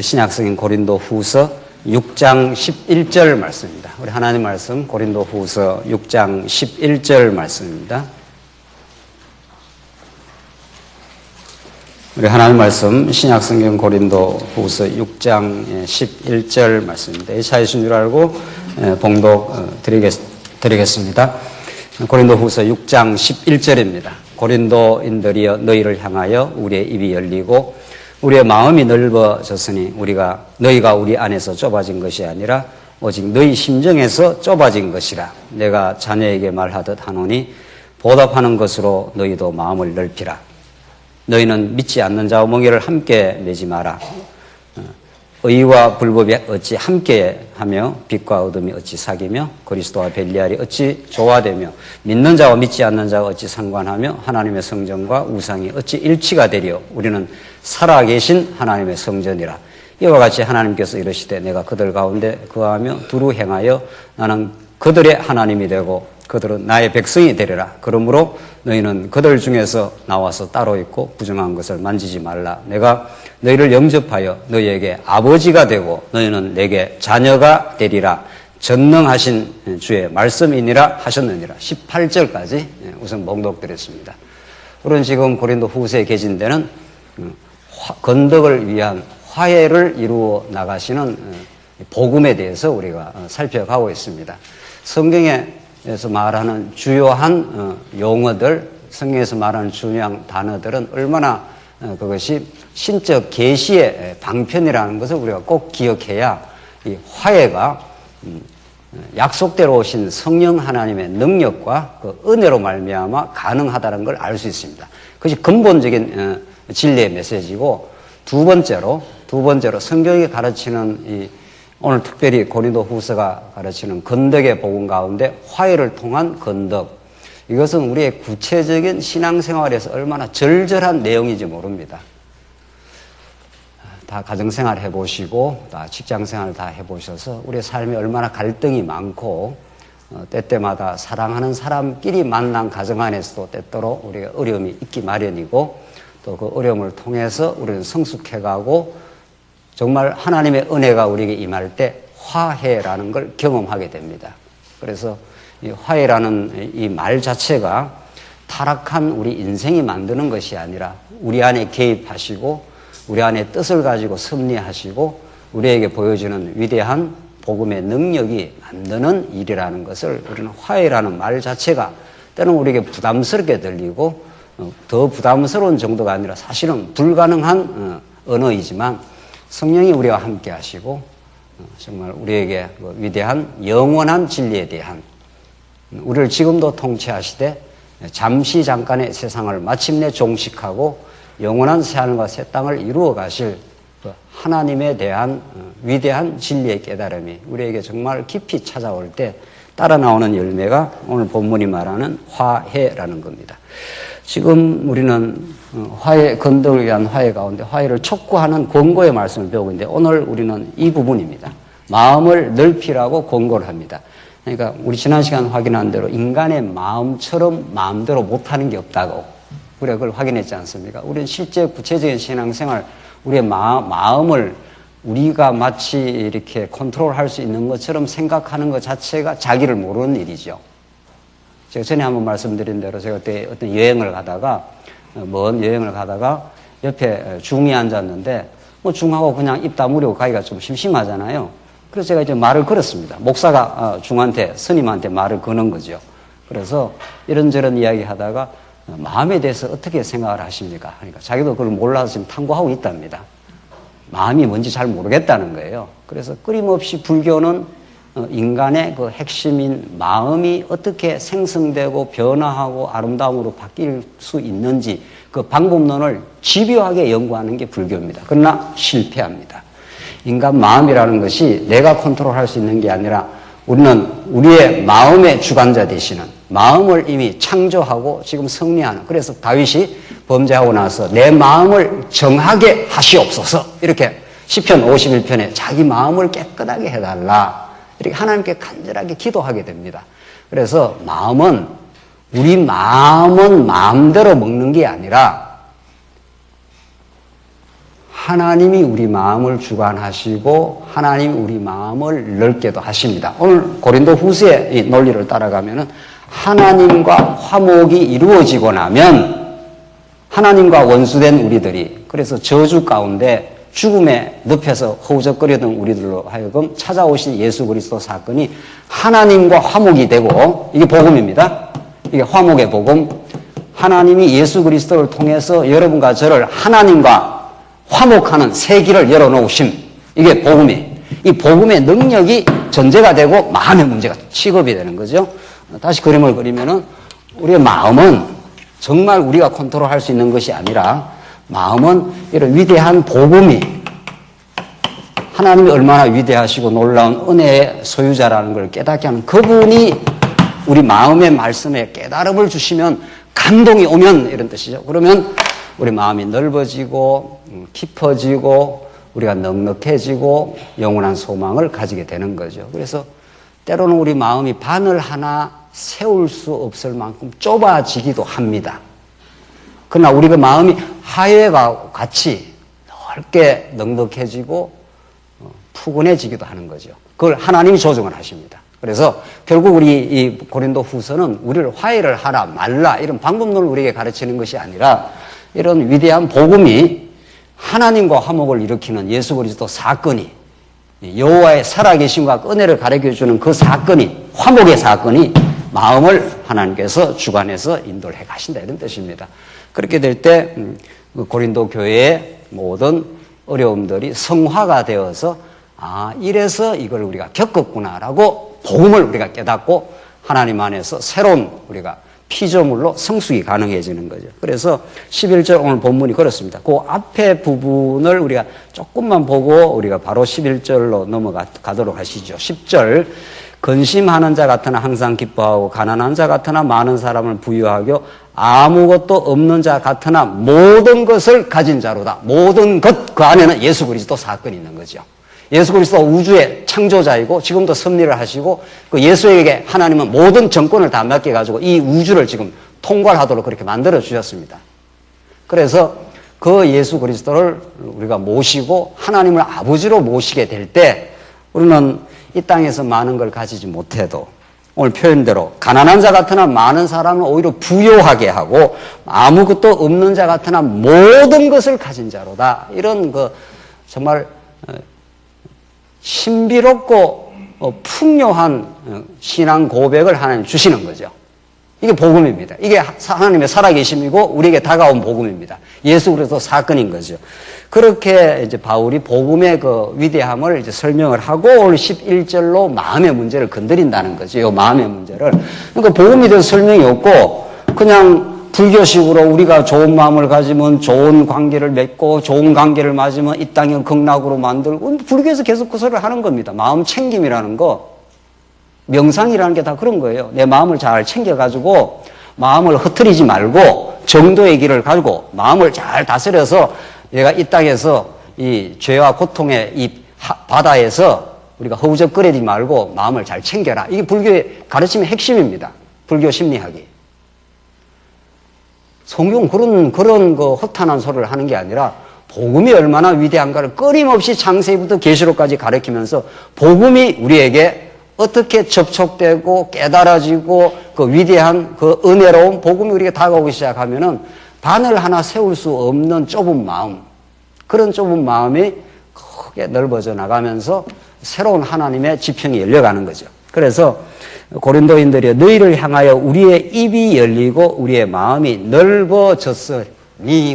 신약성인 고린도 후서 6장 11절 말씀입니다. 우리 하나님 말씀 고린도 후서 6장 11절 말씀입니다. 우리 하나님 말씀 신약성경 고린도 후서 6장 11절 말씀입니다. 찾으신 줄 알고 봉독 드리겠습니다. 고린도 후서 6장 11절입니다. 고린도인들이여 너희를 향하여 우리의 입이 열리고 우리의 마음이 넓어졌으니 너희가 우리 안에서 좁아진 것이 아니라 오직 너희 심정에서 좁아진 것이라. 내가 자녀에게 말하듯 하노니 보답하는 것으로 너희도 마음을 넓히라. 너희는 믿지 않는 자와 멍에를 함께 내지 마라. 의와 불법이 어찌 함께하며 빛과 어둠이 어찌 사귀며 그리스도와 벨리알이 어찌 조화되며 믿는 자와 믿지 않는 자가 어찌 상관하며 하나님의 성전과 우상이 어찌 일치가 되리요. 우리는 살아계신 하나님의 성전이라. 이와 같이 하나님께서 이르시되 내가 그들 가운데 거하며 두루 행하여 나는 그들의 하나님이 되고 그들은 나의 백성이 되리라. 그러므로 너희는 그들 중에서 나와서 따로 있고 부정한 것을 만지지 말라. 내가 너희를 영접하여 너희에게 아버지가 되고 너희는 내게 자녀가 되리라. 전능하신 주의 말씀이니라 하셨느니라. 18절까지 우선 봉독드렸습니다. 우리는 지금 고린도 후서에 계신 데는 건덕을 위한 화해를 이루어 나가시는 복음에 대해서 우리가 살펴가고 있습니다. 성경에서 말하는 주요한 용어들, 성경에서 말하는 중요한 단어들은 얼마나 그것이 신적 계시의 방편이라는 것을 우리가 꼭 기억해야 이 화해가 약속대로 오신 성령 하나님의 능력과 그 은혜로 말미암아 가능하다는 걸 알 수 있습니다. 그것이 근본적인 진리의 메시지고, 두 번째로 성경이 가르치는 오늘 특별히 고린도 후서가 가르치는 건덕의 복음 가운데 화해를 통한 건덕, 이것은 우리의 구체적인 신앙생활에서 얼마나 절절한 내용인지 모릅니다. 다 가정생활 해보시고 다 직장생활 다 해보셔서 우리의 삶에 얼마나 갈등이 많고 때때마다 사랑하는 사람끼리 만난 가정 안에서도 때때로 우리가 어려움이 있기 마련이고, 또 그 어려움을 통해서 우리는 성숙해가고 정말 하나님의 은혜가 우리에게 임할 때 화해라는 걸 경험하게 됩니다. 그래서 이 화해라는 이 말 자체가 타락한 우리 인생이 만드는 것이 아니라 우리 안에 개입하시고 우리 안에 뜻을 가지고 섭리하시고 우리에게 보여주는 위대한 복음의 능력이 만드는 일이라는 것을 우리는 화해라는 말 자체가 때로는 우리에게 부담스럽게 들리고 더 부담스러운 정도가 아니라 사실은 불가능한 언어이지만 성령이 우리와 함께 하시고 정말 우리에게 위대한 영원한 진리에 대한, 우리를 지금도 통치하시되 잠시 잠깐의 세상을 마침내 종식하고 영원한 새하늘과 새 땅을 이루어 가실 하나님에 대한 위대한 진리의 깨달음이 우리에게 정말 깊이 찾아올 때 따라 나오는 열매가 오늘 본문이 말하는 화해라는 겁니다. 지금 우리는 화해, 건덕을 위한 화해 가운데 화해를 촉구하는 권고의 말씀을 배우고 있는데, 오늘 우리는 이 부분입니다. 마음을 넓히라고 권고를 합니다. 그러니까 우리 지난 시간 확인한 대로 인간의 마음처럼 마음대로 못하는 게 없다고 우리가 그걸 확인했지 않습니까? 우리는 실제 구체적인 신앙생활, 우리의 마음을 우리가 마치 이렇게 컨트롤할 수 있는 것처럼 생각하는 것 자체가 자기를 모르는 일이죠. 제가 전에 한번 말씀드린 대로 제가 그때 어떤 먼 여행을 가다가 옆에 중이 앉았는데 중하고 그냥 입 다물고 가기가 좀 심심하잖아요. 그래서 제가 이제 말을 걸었습니다. 목사가 스님한테 말을 거는 거죠. 그래서 이런저런 이야기 하다가 마음에 대해서 어떻게 생각을 하십니까? 그러니까 자기도 그걸 몰라서 지금 탐구하고 있답니다. 마음이 뭔지 잘 모르겠다는 거예요. 그래서 끊임없이 불교는 인간의 그 핵심인 마음이 어떻게 생성되고 변화하고 아름다움으로 바뀔 수 있는지 그 방법론을 집요하게 연구하는 게 불교입니다. 그러나 실패합니다. 인간 마음이라는 것이 내가 컨트롤할 수 있는 게 아니라 우리는 우리의 마음의 주관자 되시는, 마음을 이미 창조하고 지금 승리하는, 그래서 다윗이 범죄하고 나서 내 마음을 정하게 하시옵소서 이렇게 시편 51편에 자기 마음을 깨끗하게 해달라 이렇게 하나님께 간절하게 기도하게 됩니다. 그래서 우리 마음은 마음대로 먹는 게 아니라 하나님이 우리 마음을 주관하시고 하나님이 우리 마음을 넓게도 하십니다. 오늘 고린도 후서의 이 논리를 따라가면은 하나님과 화목이 이루어지고 나면 하나님과 원수된 우리들이, 그래서 저주 가운데 죽음의 늪에서 허우적거리던 우리들로 하여금 찾아오신 예수 그리스도 사건이 하나님과 화목이 되고, 이게 복음입니다. 이게 화목의 복음. 하나님이 예수 그리스도를 통해서 여러분과 저를 하나님과 화목하는 새 길을 열어놓으심. 이게 복음이에요. 이 복음의 능력이 전제가 되고 마음의 문제가 취급이 되는 거죠. 다시 그림을 그리면은 우리의 마음은 정말 우리가 컨트롤할 수 있는 것이 아니라 마음은 이런 위대한 복음이, 하나님이 얼마나 위대하시고 놀라운 은혜의 소유자라는 걸 깨닫게 하는 그분이 우리 마음의 말씀에 깨달음을 주시면, 감동이 오면 이런 뜻이죠. 그러면 우리 마음이 넓어지고 깊어지고 우리가 넉넉해지고 영원한 소망을 가지게 되는 거죠. 그래서 때로는 우리 마음이 바늘 하나 세울 수 없을 만큼 좁아지기도 합니다. 그러나 우리가 마음이 하회와 같이 넓게 넉넉해지고 푸근해지기도 하는 거죠. 그걸 하나님이 조정을 하십니다. 그래서 결국 우리 이 고린도 후서는 우리를 화해를 하라 말라 이런 방법론을 우리에게 가르치는 것이 아니라 이런 위대한 복음이 하나님과 화목을 일으키는 예수 그리스도 사건이, 여호와의 살아계심과 은혜를 가르쳐주는 그 사건이, 화목의 사건이 마음을 하나님께서 주관해서 인도를 해 가신다 이런 뜻입니다. 그렇게 될 때 고린도 교회의 모든 어려움들이 성화가 되어서 이래서 이걸 우리가 겪었구나라고 복음을 우리가 깨닫고 하나님 안에서 새로운 우리가 피조물로 성숙이 가능해지는 거죠. 그래서 11절 오늘 본문이 그렇습니다. 그 앞에 부분을 우리가 조금만 보고 우리가 바로 11절로 넘어가도록 하시죠. 10절 근심하는 자 같으나 항상 기뻐하고 가난한 자 같으나 많은 사람을 부유하고 아무것도 없는 자 같으나 모든 것을 가진 자로다. 모든 것, 그 안에는 예수 그리스도 사건이 있는 거죠. 예수 그리스도 우주의 창조자이고 지금도 섭리를 하시고 그 예수에게 하나님은 모든 정권을 다 맡겨가지고 이 우주를 지금 통괄하도록 그렇게 만들어 주셨습니다. 그래서 그 예수 그리스도를 우리가 모시고 하나님을 아버지로 모시게 될 때 우리는 이 땅에서 많은 걸 가지지 못해도 오늘 표현대로 가난한 자 같으나 많은 사람을 오히려 부요하게 하고 아무것도 없는 자 같으나 모든 것을 가진 자로다. 이런 그 정말 신비롭고 풍요한 신앙 고백을 하나님 주시는 거죠. 이게 복음입니다. 이게 하나님의 살아계심이고 우리에게 다가온 복음입니다. 예수 그리스도 사건인 거죠. 그렇게 이제 바울이 복음의 그 위대함을 이제 설명을 하고 오늘 11절로 마음의 문제를 건드린다는 거죠. 이 마음의 문제를. 그러니까 복음에 대해서 설명이 없고 그냥 불교식으로 우리가 좋은 마음을 가지면 좋은 관계를 맺고 좋은 관계를 맞으면 이 땅을 극락으로 만들고 불교에서 계속 그 소리를 하는 겁니다. 마음 챙김이라는 거. 명상이라는 게 다 그런 거예요. 내 마음을 잘 챙겨가지고 마음을 흐트리지 말고 정도의 길을 가지고 마음을 잘 다스려서 내가 이 땅에서 이 죄와 고통의 이 바다에서 우리가 허우적거리지 말고 마음을 잘 챙겨라. 이게 불교의 가르침의 핵심입니다. 불교 심리학이. 성경 그런 그 허탄한 소리를 하는 게 아니라 복음이 얼마나 위대한가를 끊임없이 창세기부터 계시록까지 가르치면서 복음이 우리에게 어떻게 접촉되고 깨달아지고 그 위대한 그 은혜로운 복음이 우리에게 다가오기 시작하면은 바늘 하나 세울 수 없는 좁은 마음, 그런 좁은 마음이 크게 넓어져 나가면서 새로운 하나님의 지평이 열려가는 거죠. 그래서 고린도인들이 너희를 향하여 우리의 입이 열리고 우리의 마음이 넓어졌으니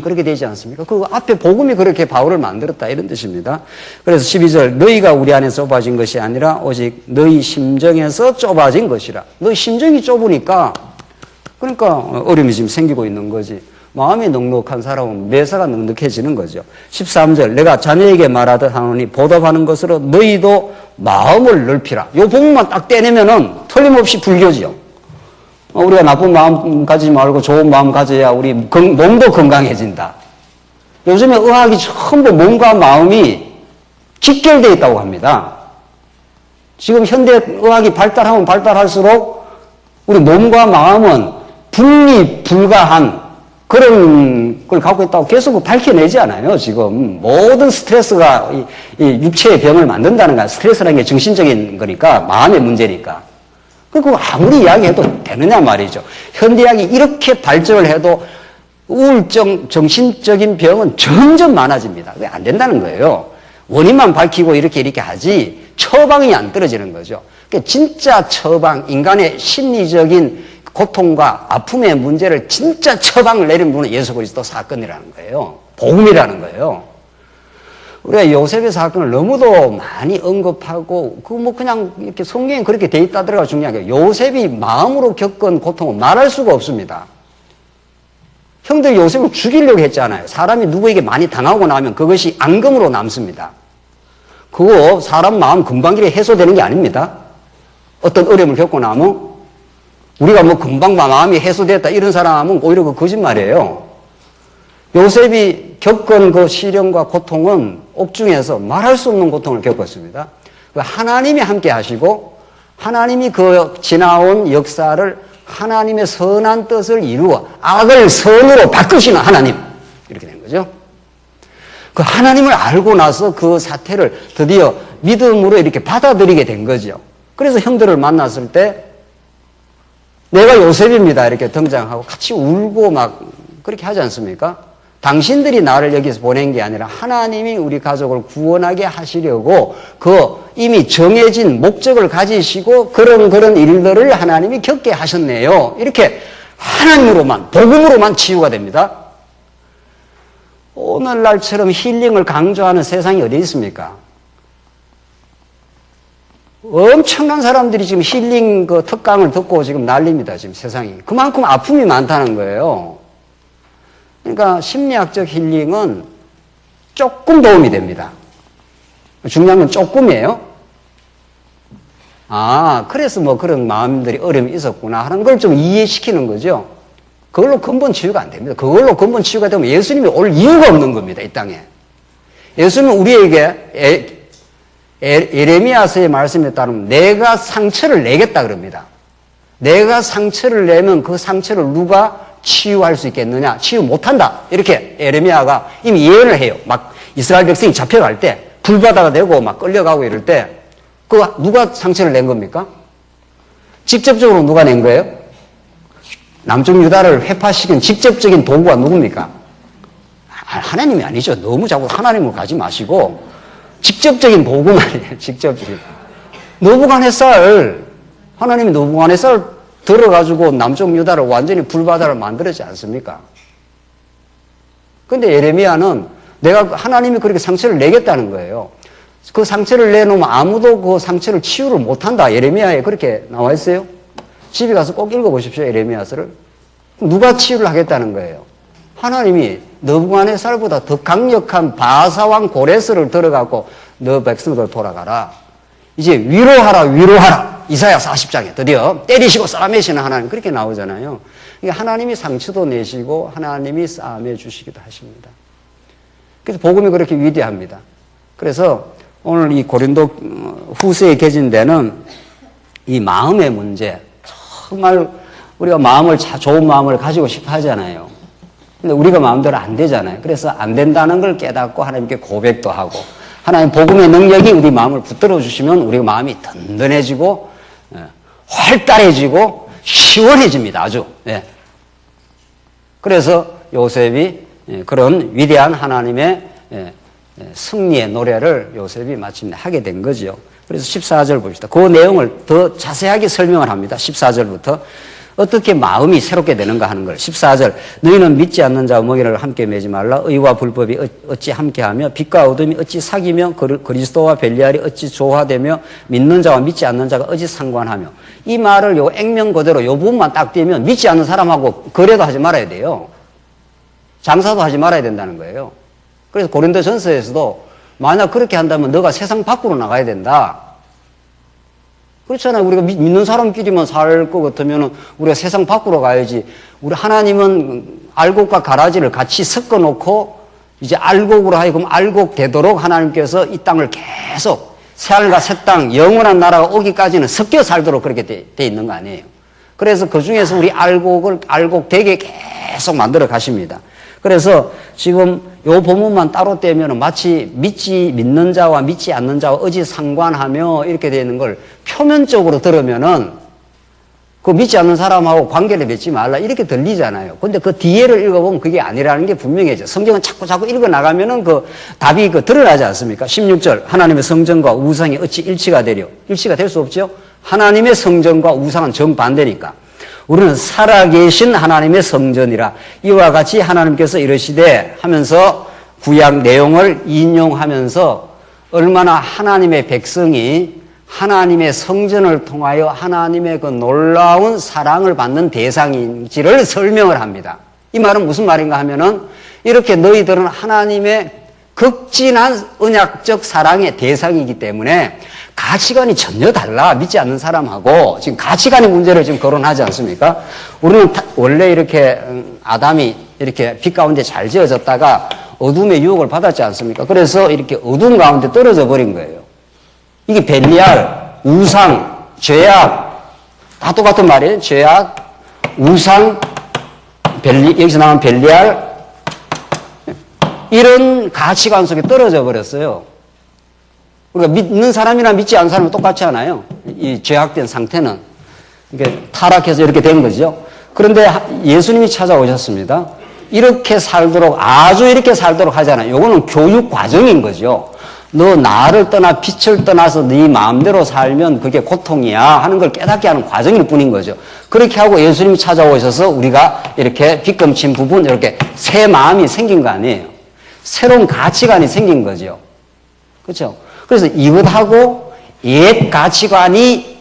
그렇게 되지 않습니까? 그 앞에 복음이 그렇게 바울을 만들었다 이런 뜻입니다. 그래서 12절 너희가 우리 안에 좁아진 것이 아니라 오직 너희 심정에서 좁아진 것이라. 너희 심정이 좁으니까 그러니까 어려움이 지금 생기고 있는 거지. 마음이 넉넉한 사람은 매사가 넉넉해지는 거죠. 13절 내가 자네에게 말하듯 하노니 보답하는 것으로 너희도 마음을 넓히라. 요 부분만 딱 떼내면은 틀림없이 불교지요. 우리가 나쁜 마음 가지지 말고 좋은 마음 가져야 우리 몸도 건강해진다. 요즘에 의학이 전부 몸과 마음이 직결되어 있다고 합니다. 지금 현대 의학이 발달하면 발달할수록 우리 몸과 마음은 분리 불가한 그런 걸 갖고 있다고 계속 밝혀내지 않아요, 지금. 모든 스트레스가 이 육체의 병을 만든다는 거야. 스트레스라는 게 정신적인 거니까, 마음의 문제니까. 그거 아무리 이야기해도 되느냐 말이죠. 현대의학이 이렇게 발전을 해도 우울증, 정신적인 병은 점점 많아집니다. 그게 안 된다는 거예요. 원인만 밝히고 이렇게 하지 처방이 안 떨어지는 거죠. 그러니까 진짜 처방, 인간의 심리적인 고통과 아픔의 문제를 진짜 처방을 내린 분은 예수 그리스도 사건이라는 거예요. 복음이라는 거예요. 우리가 요셉의 사건을 너무도 많이 언급하고 그냥 이렇게 성경에 그렇게 돼 있다더라가 중요한 게 요셉이 마음으로 겪은 고통은 말할 수가 없습니다. 형들이 요셉을 죽이려고 했잖아요. 사람이 누구에게 많이 당하고 나면 그것이 앙금으로 남습니다. 그거 사람 마음 금방길에 해소되는 게 아닙니다. 어떤 어려움을 겪고 나면 우리가 금방 마음이 해소됐다 이런 사람은 오히려 그 거짓말이에요. 요셉이 겪은 그 시련과 고통은 옥중에서 말할 수 없는 고통을 겪었습니다. 하나님이 함께 하시고 하나님이 그 지나온 역사를 하나님의 선한 뜻을 이루어 악을 선으로 바꾸시는 하나님 이렇게 된 거죠. 그 하나님을 알고 나서 그 사태를 드디어 믿음으로 이렇게 받아들이게 된 거죠. 그래서 형들을 만났을 때 내가 요셉입니다 이렇게 등장하고 같이 울고 막 그렇게 하지 않습니까? 당신들이 나를 여기서 보낸 게 아니라 하나님이 우리 가족을 구원하게 하시려고 그 이미 정해진 목적을 가지시고 그런 일들을 하나님이 겪게 하셨네요. 이렇게 하나님으로만, 복음으로만 치유가 됩니다. 오늘날처럼 힐링을 강조하는 세상이 어디 있습니까? 엄청난 사람들이 지금 힐링 그 특강을 듣고 지금 난립니다. 지금 세상이. 그만큼 아픔이 많다는 거예요. 그러니까 심리학적 힐링은 조금 도움이 됩니다. 중요한 건 조금이에요. 그래서 그런 마음들이 어려움이 있었구나 하는 걸 좀 이해시키는 거죠. 그걸로 근본 치유가 안 됩니다. 그걸로 근본 치유가 되면 예수님이 올 이유가 없는 겁니다. 이 땅에. 예수님은 우리에게 예레미야서의 말씀에 따르면 내가 상처를 내겠다 그럽니다. 내가 상처를 내면 그 상처를 누가 치유할 수 있겠느냐? 치유 못한다. 이렇게 예레미야가 이미 예언을 해요. 막 이스라엘 백성이 잡혀갈 때 불바다가 되고 막 끌려가고 이럴 때 누가 상처를 낸 겁니까? 직접적으로 누가 낸 거예요? 남쪽 유다를 회파시킨 직접적인 도구가 누굽니까? 하나님이 아니죠. 너무 자꾸 하나님을 가지 마시고 직접적인 도구만 아니에요. 직접적인. 느부갓네살 하나님이 느부갓네살 들어가지고 남쪽 유다를 완전히 불바다를 만들었지 않습니까? 근데 예레미야는 내가 하나님이 그렇게 상처를 내겠다는 거예요. 그 상처를 내놓으면 아무도 그 상처를 치유를 못한다. 예레미야에 그렇게 나와 있어요. 집에 가서 꼭 읽어보십시오. 예레미야서를. 누가 치유를 하겠다는 거예요? 하나님이 느부갓네살보다 더 강력한 바사왕 고레스를 들어갖고 너 백성들 돌아가라. 이제 위로하라. 이사야 40장에 드디어 때리시고 싸매시는 하나님 그렇게 나오잖아요. 하나님이 상처도 내시고 하나님이 싸매 주시기도 하십니다. 그래서 복음이 그렇게 위대합니다. 그래서 오늘 이 고린도 후서에 개진되는 이 마음의 문제 정말 우리가 좋은 마음을 가지고 싶어 하잖아요. 근데 우리가 마음대로 안 되잖아요. 그래서 안 된다는 걸 깨닫고 하나님께 고백도 하고 하나님 복음의 능력이 우리 마음을 붙들어 주시면 우리 마음이 든든해지고 활달해지고 시원해집니다. 아주. 예. 그래서 요셉이 그런 위대한 하나님의 승리의 노래를 요셉이 마침내 하게 된 거죠. 그래서 14절 봅시다. 그 내용을 더 자세하게 설명을 합니다. 14절부터 어떻게 마음이 새롭게 되는가 하는 걸. 14절 너희는 믿지 않는 자와 먹이를 함께 매지 말라. 의와 불법이 어찌 함께하며 빛과 어둠이 어찌 사귀며 그리스도와 벨리알이 어찌 조화되며 믿는 자와 믿지 않는 자가 어찌 상관하며. 이 말을 요 액면 그대로 요 부분만 딱 떼면 믿지 않는 사람하고 거래도 하지 말아야 돼요. 장사도 하지 말아야 된다는 거예요. 그래서 고린도전서에서도 만약 그렇게 한다면 너가 세상 밖으로 나가야 된다. 그렇잖아요. 우리가 믿는 사람끼리만 살 것 같으면 우리가 세상 밖으로 가야지. 우리 하나님은 알곡과 가라지를 같이 섞어 놓고 이제 알곡으로 하여금 알곡 되도록 하나님께서 이 땅을 계속 새하늘과 새 땅 영원한 나라가 오기까지는 섞여 살도록 그렇게 돼 있는 거 아니에요. 그래서 그 중에서 우리 알곡 되게 계속 만들어 가십니다. 그래서 지금 요 본문만 따로 떼면 마치 믿는 자와 믿지 않는 자와 어지상관하며 이렇게 되는 걸 표면적으로 들으면은 그 믿지 않는 사람하고 관계를 맺지 말라 이렇게 들리잖아요. 근데 그 뒤에를 읽어보면 그게 아니라는 게 분명해져. 성경은 자꾸 읽어 나가면은 그 답이 드러나지 않습니까? 16절 하나님의 성전과 우상이 어찌 일치가 되려? 일치가 될 수 없죠. 하나님의 성전과 우상은 정반대니까. 우리는 살아계신 하나님의 성전이라 이와 같이 하나님께서 이러시되 하면서 구약 내용을 인용하면서 얼마나 하나님의 백성이 하나님의 성전을 통하여 하나님의 그 놀라운 사랑을 받는 대상인지를 설명을 합니다. 이 말은 무슨 말인가 하면은 이렇게 너희들은 하나님의 극진한 언약적 사랑의 대상이기 때문에 가치관이 전혀 달라. 믿지 않는 사람하고 지금 가치관의 문제를 지금 거론하지 않습니까? 우리는 원래 이렇게 아담이 이렇게 빛 가운데 잘 지어졌다가 어둠의 유혹을 받았지 않습니까? 그래서 이렇게 어둠 가운데 떨어져 버린 거예요. 이게 벨리알, 우상, 죄악 다 똑같은 말이에요. 죄악, 우상, 여기서 나온 벨리알 이런 가치관 속에 떨어져 버렸어요. 그러니까 믿는 사람이나 믿지 않는 사람은 똑같지 않아요. 이 죄악된 상태는 이게 타락해서 이렇게 된 거죠. 그런데 예수님이 찾아오셨습니다. 이렇게 살도록 아주 이렇게 살도록 하잖아요. 이거는 교육 과정인 거죠. 너 나를 떠나 빛을 떠나서 네 마음대로 살면 그게 고통이야 하는 걸 깨닫게 하는 과정일 뿐인 거죠. 그렇게 하고 예수님이 찾아오셔서 우리가 이렇게 빗금친 부분 이렇게 새 마음이 생긴 거 아니에요. 새로운 가치관이 생긴 거죠. 그렇죠? 그래서 이것하고 옛 가치관이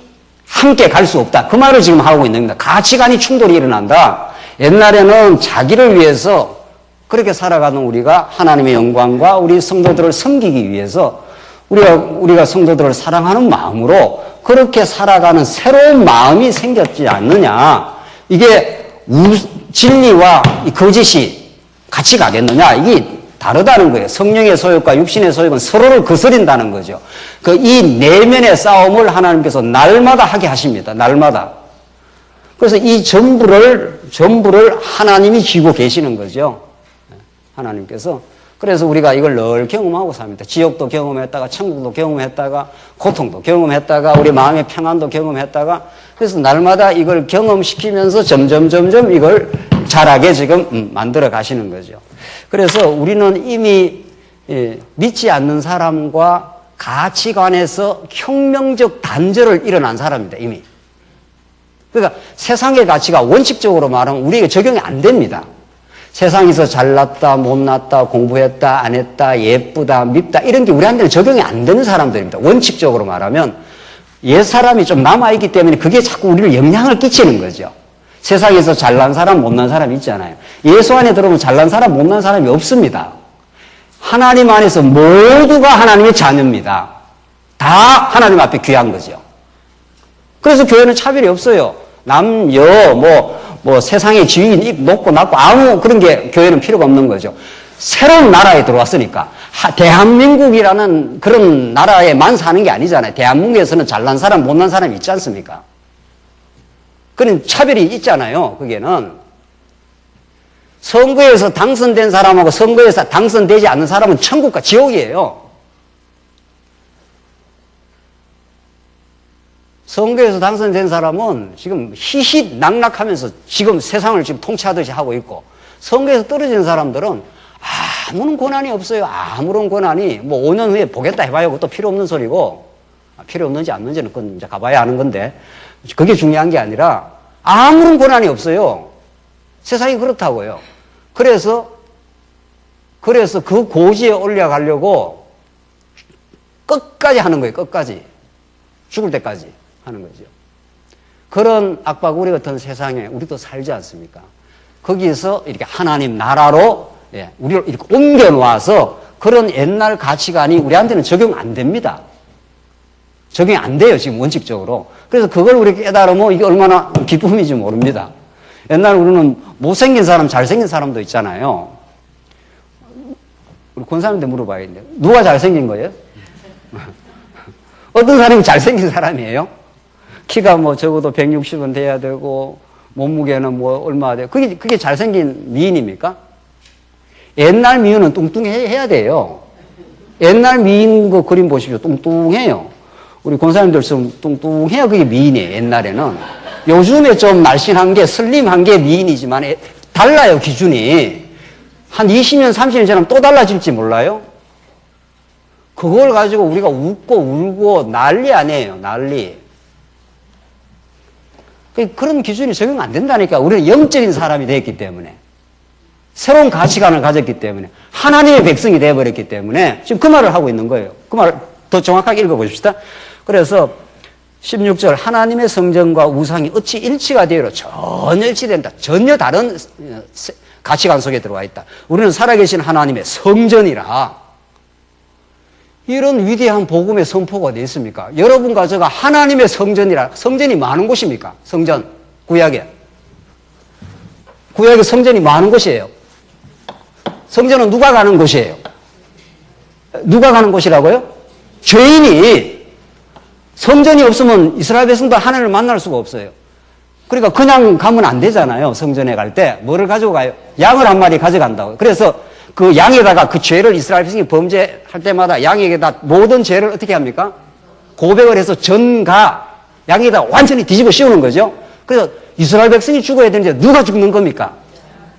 함께 갈 수 없다. 그 말을 지금 하고 있는 겁니다. 가치관이 충돌이 일어난다. 옛날에는 자기를 위해서 그렇게 살아가는 우리가 하나님의 영광과 우리 성도들을 섬기기 위해서 우리가 성도들을 사랑하는 마음으로 그렇게 살아가는 새로운 마음이 생겼지 않느냐. 이게 진리와 거짓이 같이 가겠느냐. 이게 다르다는 거예요. 성령의 소욕과 육신의 소욕은 서로를 거스린다는 거죠. 이 내면의 싸움을 하나님께서 날마다 하게 하십니다. 날마다. 그래서 이 전부를 하나님이 쥐고 계시는 거죠. 하나님께서. 그래서 우리가 이걸 늘 경험하고 삽니다. 지옥도 경험했다가 천국도 경험했다가 고통도 경험했다가 우리 마음의 평안도 경험했다가 그래서 날마다 이걸 경험시키면서 점점 이걸 자라게 지금 만들어 가시는 거죠. 그래서 우리는 이미 믿지 않는 사람과 가치관에서 혁명적 단절을 일어난 사람입니다. 이미. 그러니까 세상의 가치가 원칙적으로 말하면 우리에게 적용이 안 됩니다. 세상에서 잘났다, 못났다, 공부했다, 안 했다, 예쁘다, 밉다 이런 게 우리한테는 적용이 안 되는 사람들입니다. 원칙적으로 말하면 옛사람이 좀 남아있기 때문에 그게 자꾸 우리를 영향을 끼치는 거죠. 세상에서 잘난 사람, 못난 사람 있잖아요. 예수 안에 들어오면 잘난 사람, 못난 사람이 없습니다. 하나님 안에서 모두가 하나님의 자녀입니다. 다 하나님 앞에 귀한 거죠. 그래서 교회는 차별이 없어요. 남, 여, 뭐 세상의 지위 높고 낮고 아무 그런 게 교회는 필요가 없는 거죠. 새로운 나라에 들어왔으니까. 대한민국이라는 그런 나라에만 사는 게 아니잖아요. 대한민국에서는 잘난 사람, 못난 사람이 있지 않습니까? 그런 차별이 있잖아요. 그게는. 선거에서 당선된 사람하고 선거에서 당선되지 않는 사람은 천국과 지옥이에요. 선거에서 당선된 사람은 지금 희희낙낙하면서 지금 세상을 지금 통치하듯이 하고 있고, 선거에서 떨어진 사람들은 아무런 권한이 없어요. 아무런 권한이. 5년 후에 보겠다 해봐야 그것도 필요 없는 소리고, 필요 없는지 안 없는지는 그건 이제 가봐야 아는 건데, 그게 중요한 게 아니라 아무런 권한이 없어요. 세상이 그렇다고요. 그래서 그 고지에 올라가려고 끝까지 하는 거예요. 끝까지. 죽을 때까지 하는 거죠. 그런 악바구리 같은 세상에 우리도 살지 않습니까? 거기서 이렇게 하나님 나라로 우리를 이렇게 옮겨 놓아서 그런 옛날 가치관이 우리한테는 적용 안 됩니다. 적용이 안 돼요, 지금 원칙적으로. 그래서 그걸 우리가 깨달으면 이게 얼마나 기쁨인지 모릅니다. 옛날 우리는 못생긴 사람, 잘생긴 사람도 있잖아요. 우리 권사님한테 물어봐야겠네요. 누가 잘생긴 거예요? 어떤 사람이 잘생긴 사람이에요? 키가 적어도 160은 돼야 되고, 몸무게는 뭐 얼마 돼. 그게 잘생긴 미인입니까? 옛날 미인은 뚱뚱해야 돼요. 옛날 미인 그 그림 보십시오. 뚱뚱해요. 우리 권사님들 좀 뚱뚱해야 그게 미인이에요, 옛날에는. 요즘에 좀 날씬한 게, 슬림한 게 미인이지만, 달라요, 기준이. 한 20년, 30년 지나면 또 달라질지 몰라요? 그걸 가지고 우리가 웃고 울고 난리 아니에요, 난리. 그런 기준이 적용 안 된다니까. 우리는 영적인 사람이 되었기 때문에. 새로운 가치관을 가졌기 때문에. 하나님의 백성이 되어버렸기 때문에. 지금 그 말을 하고 있는 거예요. 그 말을 더 정확하게 읽어보십시다. 그래서 16절 하나님의 성전과 우상이 어찌 일치가 되어로 전혀 일치된다. 전혀 다른 가치관 속에 들어와 있다. 우리는 살아계신 하나님의 성전이라. 이런 위대한 복음의 선포가 어디 있습니까? 여러분과 저가 하나님의 성전이라. 성전이 많은 곳입니까? 성전, 구약에. 구약에 성전이 많은 곳이에요. 성전은 누가 가는 곳이에요? 누가 가는 곳이라고요? 죄인이. 성전이 없으면 이스라엘 백성도 하나님을 만날 수가 없어요. 그러니까 그냥 가면 안 되잖아요. 성전에 갈 때. 뭐를 가지고 가요? 양을 한 마리 가져간다고요. 그래서 그 양에다가 그 죄를 이스라엘 백성이 범죄할 때마다 양에게다 모든 죄를 어떻게 합니까? 고백을 해서 전가, 양에다 완전히 뒤집어 씌우는 거죠. 그래서 이스라엘 백성이 죽어야 되는데 누가 죽는 겁니까?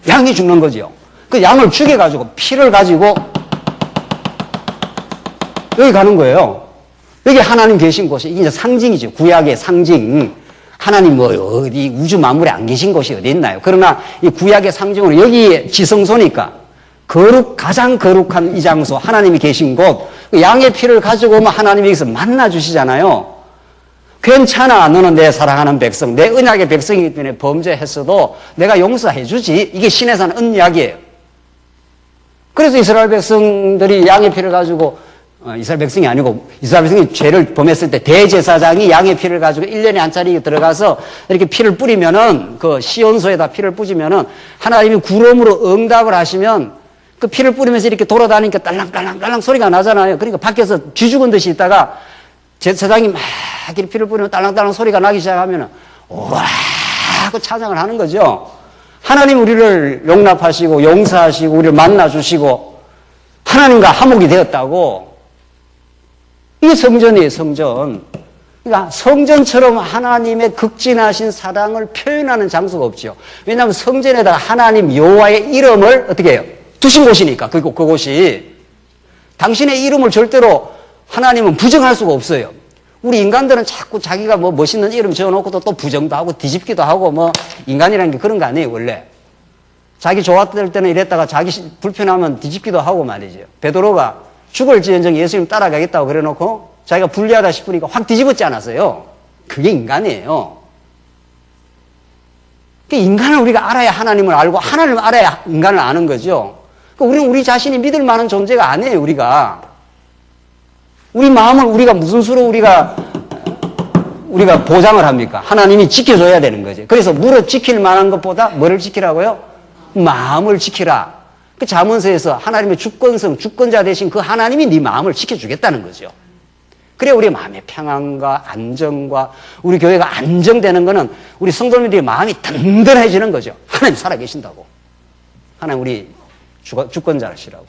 양이 죽는 거죠. 그 양을 죽여가지고 피를 가지고 여기 가는 거예요. 여기 하나님 계신 곳이 이게 상징이죠. 구약의 상징. 하나님 뭐 어디 우주 만물에 안 계신 곳이 어디 있나요? 그러나 이 구약의 상징으로 여기 지성소니까 가장 거룩한 이 장소 하나님이 계신 곳 양의 피를 가지고 오면 하나님이 여기서 만나 주시잖아요. 괜찮아. 너는 내 사랑하는 백성, 내 언약의 백성이기 때문에 범죄했어도 내가 용서해 주지. 이게 신에서 하는 언약이에요. 그래서 이스라엘 백성들이 양의 피를 가지고 이스라엘 백성이 아니고 이스라엘 백성이 죄를 범했을 때 대제사장이 양의 피를 가지고 1년에 한 차례 들어가서 이렇게 피를 뿌리면은 그 시온소에다 피를 뿌리면은 하나님이 구름으로 응답을 하시면 그 피를 뿌리면서 이렇게 돌아다니니까 딸랑딸랑딸랑 소리가 나잖아요. 그러니까 밖에서 쥐 죽은 듯이 있다가 제사장이 막 이렇게 피를 뿌리면 딸랑딸랑 소리가 나기 시작하면은 와 하고 찬양을 하는 거죠. 하나님 우리를 용납하시고 용서하시고 우리를 만나주시고 하나님과 화목이 되었다고. 이게 성전이에요, 성전. 그러니까 성전처럼 하나님의 극진하신 사랑을 표현하는 장소가 없죠. 왜냐하면 성전에다가 하나님 여호와의 이름을 어떻게 해요? 두신 곳이니까 그곳이. 당신의 이름을 절대로 하나님은 부정할 수가 없어요. 우리 인간들은 자꾸 자기가 뭐 멋있는 이름 지어놓고도 또 부정도 하고 뒤집기도 하고 뭐 인간이라는 게 그런 거 아니에요, 원래. 자기 좋았을 때는 이랬다가 자기 불편하면 뒤집기도 하고 말이죠. 베드로가 죽을지언정 예수님 따라가겠다고 그래놓고 자기가 불리하다 싶으니까 확 뒤집었지 않았어요. 그게 인간이에요. 인간을 우리가 알아야 하나님을 알고 하나님을 알아야 인간을 아는 거죠. 우리는 우리 자신이 믿을 만한 존재가 아니에요, 우리가. 우리 마음을 우리가 무슨 수로 우리가 보장을 합니까? 하나님이 지켜줘야 되는 거죠. 그래서 무릇 지킬 만한 것보다 뭐를 지키라고요? 마음을 지키라. 그 잠언서에서 하나님의 주권성, 주권자 되신 그 하나님이 네 마음을 지켜주겠다는 거죠. 그래 우리 마음의 평안과 안정과 우리 교회가 안정되는 거는 우리 성도님들의 마음이 든든해지는 거죠. 하나님 살아계신다고. 하나님 우리 주권자시라고.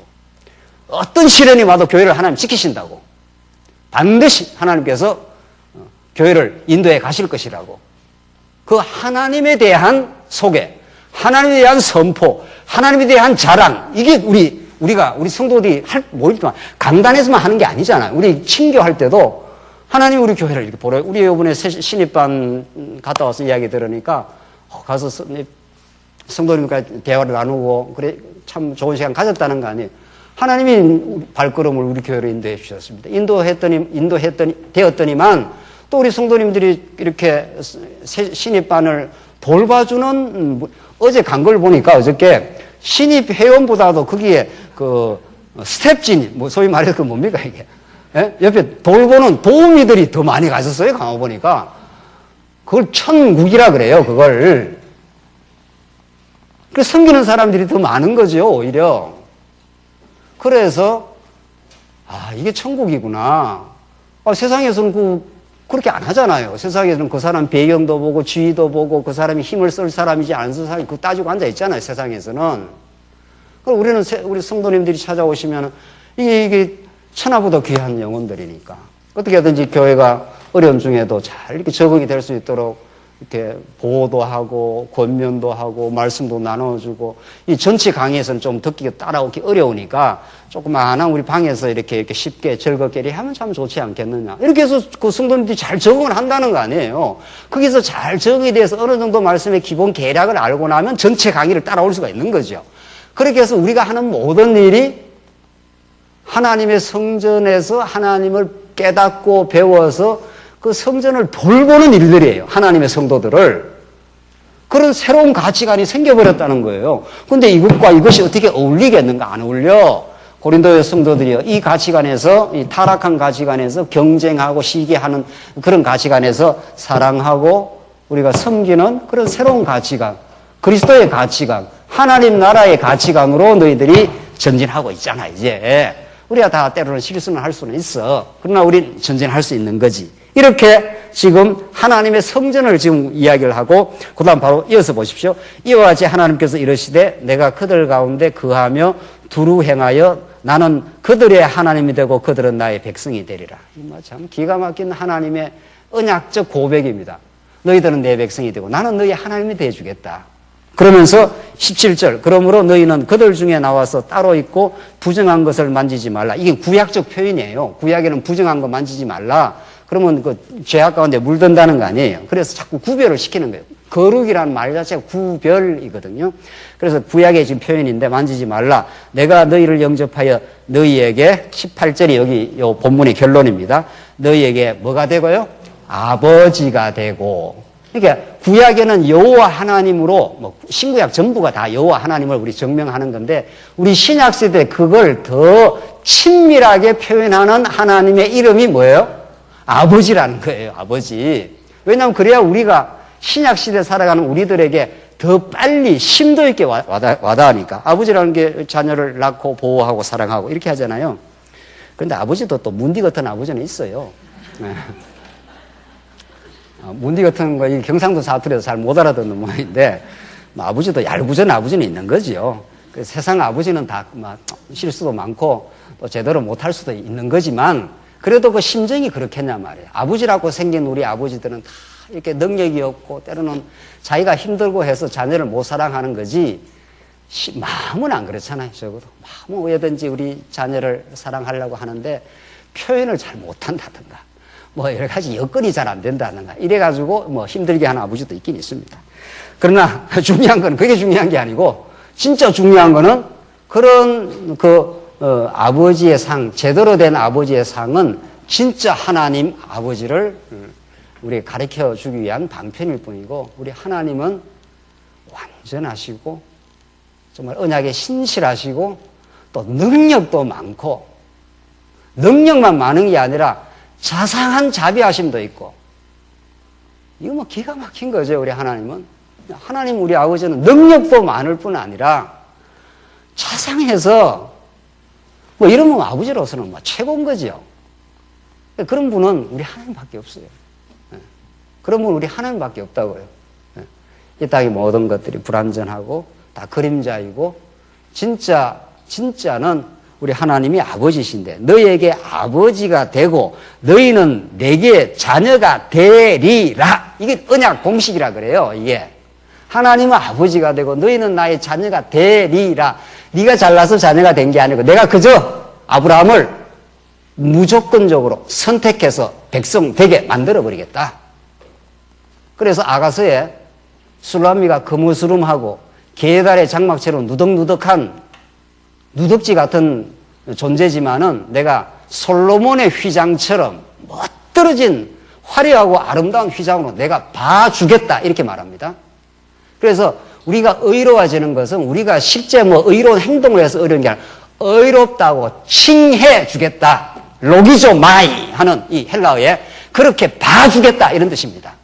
어떤 시련이 와도 교회를 하나님 지키신다고. 반드시 하나님께서 교회를 인도해 가실 것이라고. 그 하나님에 대한 소개, 하나님에 대한 선포, 하나님에 대한 자랑, 이게 우리 성도들이 모이지만 강단에서만 하는 게 아니잖아요. 우리 친교할 때도 하나님 우리 교회를 이렇게 보러, 우리 이번에 신입반 갔다 와서 이야기 들으니까 가서 성도님과 대화를 나누고 그래 참 좋은 시간 가졌다는 거 아니에요. 하나님이 발걸음을 우리 교회로 인도해 주셨습니다. 되었더니만 또 우리 성도님들이 이렇게 신입반을 돌봐주는, 어제 간 걸 보니까 어저께 신입 회원보다도 거기에 그 스텝진, 뭐 소위 말해서 그 뭡니까 이게? 예? 옆에 돌보는 도우미들이 더 많이 가셨어요. 가만 보니까. 그걸 천국이라 그래요, 그걸. 그 섬기는 사람들이 더 많은 거죠, 오히려. 그래서, 이게 천국이구나. 세상에서는 그렇게 안 하잖아요. 세상에서는 그 사람 배경도 보고 지위도 보고 그 사람이 힘을 쓸 사람이지 안 쓸 사람이 그거 따지고 앉아 있잖아요. 세상에서는. 그럼 우리는 우리 성도님들이 찾아오시면 이게 천하보다 귀한 영혼들이니까 어떻게든지 교회가 어려움 중에도 잘 이렇게 적응이 될 수 있도록 이렇게 보호도 하고 권면도 하고 말씀도 나눠주고 이 전체 강의에서는 좀 듣기가 따라오기 어려우니까 조그마한 우리 방에서 이렇게 쉽게 즐겁게 이렇게 하면 참 좋지 않겠느냐. 이렇게 해서 그 성도님들이 잘 적응을 한다는 거 아니에요. 거기서 잘 적응이 돼서 어느 정도 말씀의 기본 계략을 알고 나면 전체 강의를 따라올 수가 있는 거죠. 그렇게 해서 우리가 하는 모든 일이 하나님의 성전에서 하나님을 깨닫고 배워서 그 성전을 돌보는 일들이에요. 하나님의 성도들을. 그런 새로운 가치관이 생겨버렸다는 거예요. 근데 이것과 이것이 어떻게 어울리겠는가? 안 어울려. 고린도의 성도들이요. 이 가치관에서, 이 타락한 가치관에서 경쟁하고 시기하는 그런 가치관에서 사랑하고 우리가 섬기는 그런 새로운 가치관, 그리스도의 가치관, 하나님 나라의 가치관으로 너희들이 전진하고 있잖아, 이제. 우리가 다 때로는 실수는 할 수는 있어. 그러나 우린 전진할 수 있는 거지. 이렇게 지금 하나님의 성전을 지금 이야기를 하고 그 다음 바로 이어서 보십시오. 이와 같이 하나님께서 이르시되 내가 그들 가운데 거하며 두루 행하여 나는 그들의 하나님이 되고 그들은 나의 백성이 되리라. 참 기가 막힌 하나님의 언약적 고백입니다. 너희들은 내 백성이 되고 나는 너희 하나님이 되어주겠다. 그러면서 17절 그러므로 너희는 그들 중에 나와서 따로 있고 부정한 것을 만지지 말라. 이게 구약적 표현이에요. 구약에는 부정한 거 만지지 말라. 그러면 그 죄악 가운데 물든다는 거 아니에요. 그래서 자꾸 구별을 시키는 거예요. 거룩이라는 말 자체가 구별이거든요. 그래서 구약의 지금 표현인데 만지지 말라. 내가 너희를 영접하여 너희에게 18절이 여기 요 본문의 결론입니다. 너희에게 뭐가 되고요? 아버지가 되고. 그러니까 구약에는 여호와 하나님으로 뭐 신구약 전부가 다 여호와 하나님을 우리 증명하는 건데 우리 신약 시대 그걸 더 친밀하게 표현하는 하나님의 이름이 뭐예요? 아버지라는 거예요. 아버지. 왜냐하면 그래야 우리가 신약 시대 살아가는 우리들에게 더 빨리 심도 있게 와닿으니까. 아버지라는 게 자녀를 낳고 보호하고 사랑하고 이렇게 하잖아요. 그런데 아버지도 또 문디 같은 아버지는 있어요. 네. 문디 같은 거 경상도 사투리에서 잘 못 알아듣는 모양인데 아버지도 얄궂은 아버지는 있는 거지요. 세상 아버지는 다 실수도 많고 또 제대로 못할 수도 있는 거지만 그래도 그 심정이 그렇겠냐 말이에요. 아버지라고 생긴 우리 아버지들은 다 이렇게 능력이 없고 때로는 자기가 힘들고 해서 자녀를 못 사랑하는 거지 마음은 안 그렇잖아요. 적어도 마음은 왜든지 우리 자녀를 사랑하려고 하는데 표현을 잘 못한다든가 뭐 여러 가지 여건이 잘 안 된다든가 이래가지고 뭐 힘들게 하는 아버지도 있긴 있습니다. 그러나 중요한 건 그게 중요한 게 아니고 진짜 중요한 거는 그런 아버지의 상, 제대로 된 아버지의 상은 진짜 하나님 아버지를 우리 가르쳐 주기 위한 방편일 뿐이고 우리 하나님은 완전하시고 정말 언약에 신실하시고 또 능력도 많고 능력만 많은 게 아니라 자상한 자비하심도 있고 이거 뭐 기가 막힌 거죠. 우리 하나님은. 하나님 우리 아버지는 능력도 많을 뿐 아니라 자상해서 뭐 이러면 아버지로서는 뭐 최고인 거죠. 그런 분은 우리 하나님밖에 없어요. 그런 분은 우리 하나님밖에 없다고요. 이 땅의 모든 것들이 불완전하고 다 그림자이고 진짜는 우리 하나님이 아버지신데 너희에게 아버지가 되고 너희는 내게 자녀가 되리라. 이게 언약 공식이라 그래요. 이게 하나님은 아버지가 되고 너희는 나의 자녀가 되리라. 네가 잘나서 자녀가 된 게 아니고 내가 그저 아브라함을 무조건적으로 선택해서 백성 되게 만들어버리겠다. 그래서 아가서에 술람미가 거무스름하고 게달의 장막처럼 누덕누덕한 누덕지 같은 존재지만은 내가 솔로몬의 휘장처럼 멋들어진 화려하고 아름다운 휘장으로 내가 봐주겠다 이렇게 말합니다. 그래서 우리가 의로워지는 것은 우리가 실제 뭐 의로운 행동을 해서 의로운 게 아니라 의롭다고 칭해 주겠다. 로기조 마이 하는 이 헬라어에 그렇게 봐주겠다 이런 뜻입니다.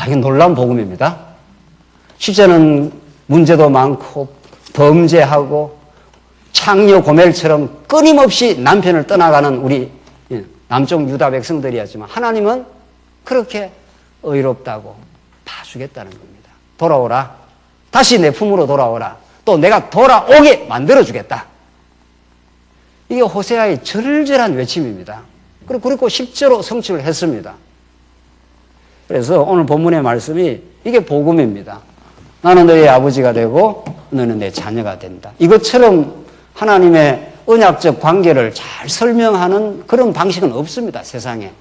이게 놀라운 복음입니다. 실제는 문제도 많고 범죄하고 창녀 고멜처럼 끊임없이 남편을 떠나가는 우리 남쪽 유다 백성들이었지만 하나님은 그렇게 의롭다고 봐주겠다는 겁니다. 돌아오라. 다시 내 품으로 돌아오라. 또 내가 돌아오게 만들어주겠다. 이게 호세아의 절절한 외침입니다. 그리고 실제로 성취를 했습니다. 그래서 오늘 본문의 말씀이 이게 복음입니다. 나는 너의 아버지가 되고 너는 내 자녀가 된다. 이것처럼 하나님의 언약적 관계를 잘 설명하는 그런 방식은 없습니다. 세상에.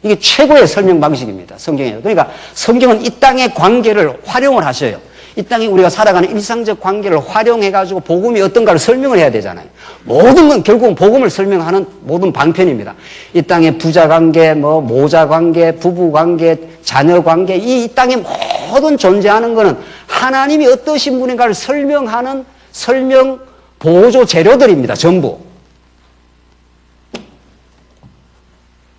이게 최고의 설명 방식입니다. 성경에. 그러니까 성경은 이 땅의 관계를 활용을 하셔요. 이 땅에 우리가 살아가는 일상적 관계를 활용해가지고 복음이 어떤가를 설명을 해야 되잖아요. 모든 건 결국은 복음을 설명하는 모든 방편입니다. 이 땅의 부자 관계, 모자 관계, 부부 관계, 자녀 관계, 이 땅에 모든 존재하는 거는 하나님이 어떠신 분인가를 설명하는 설명 보조 재료들입니다. 전부.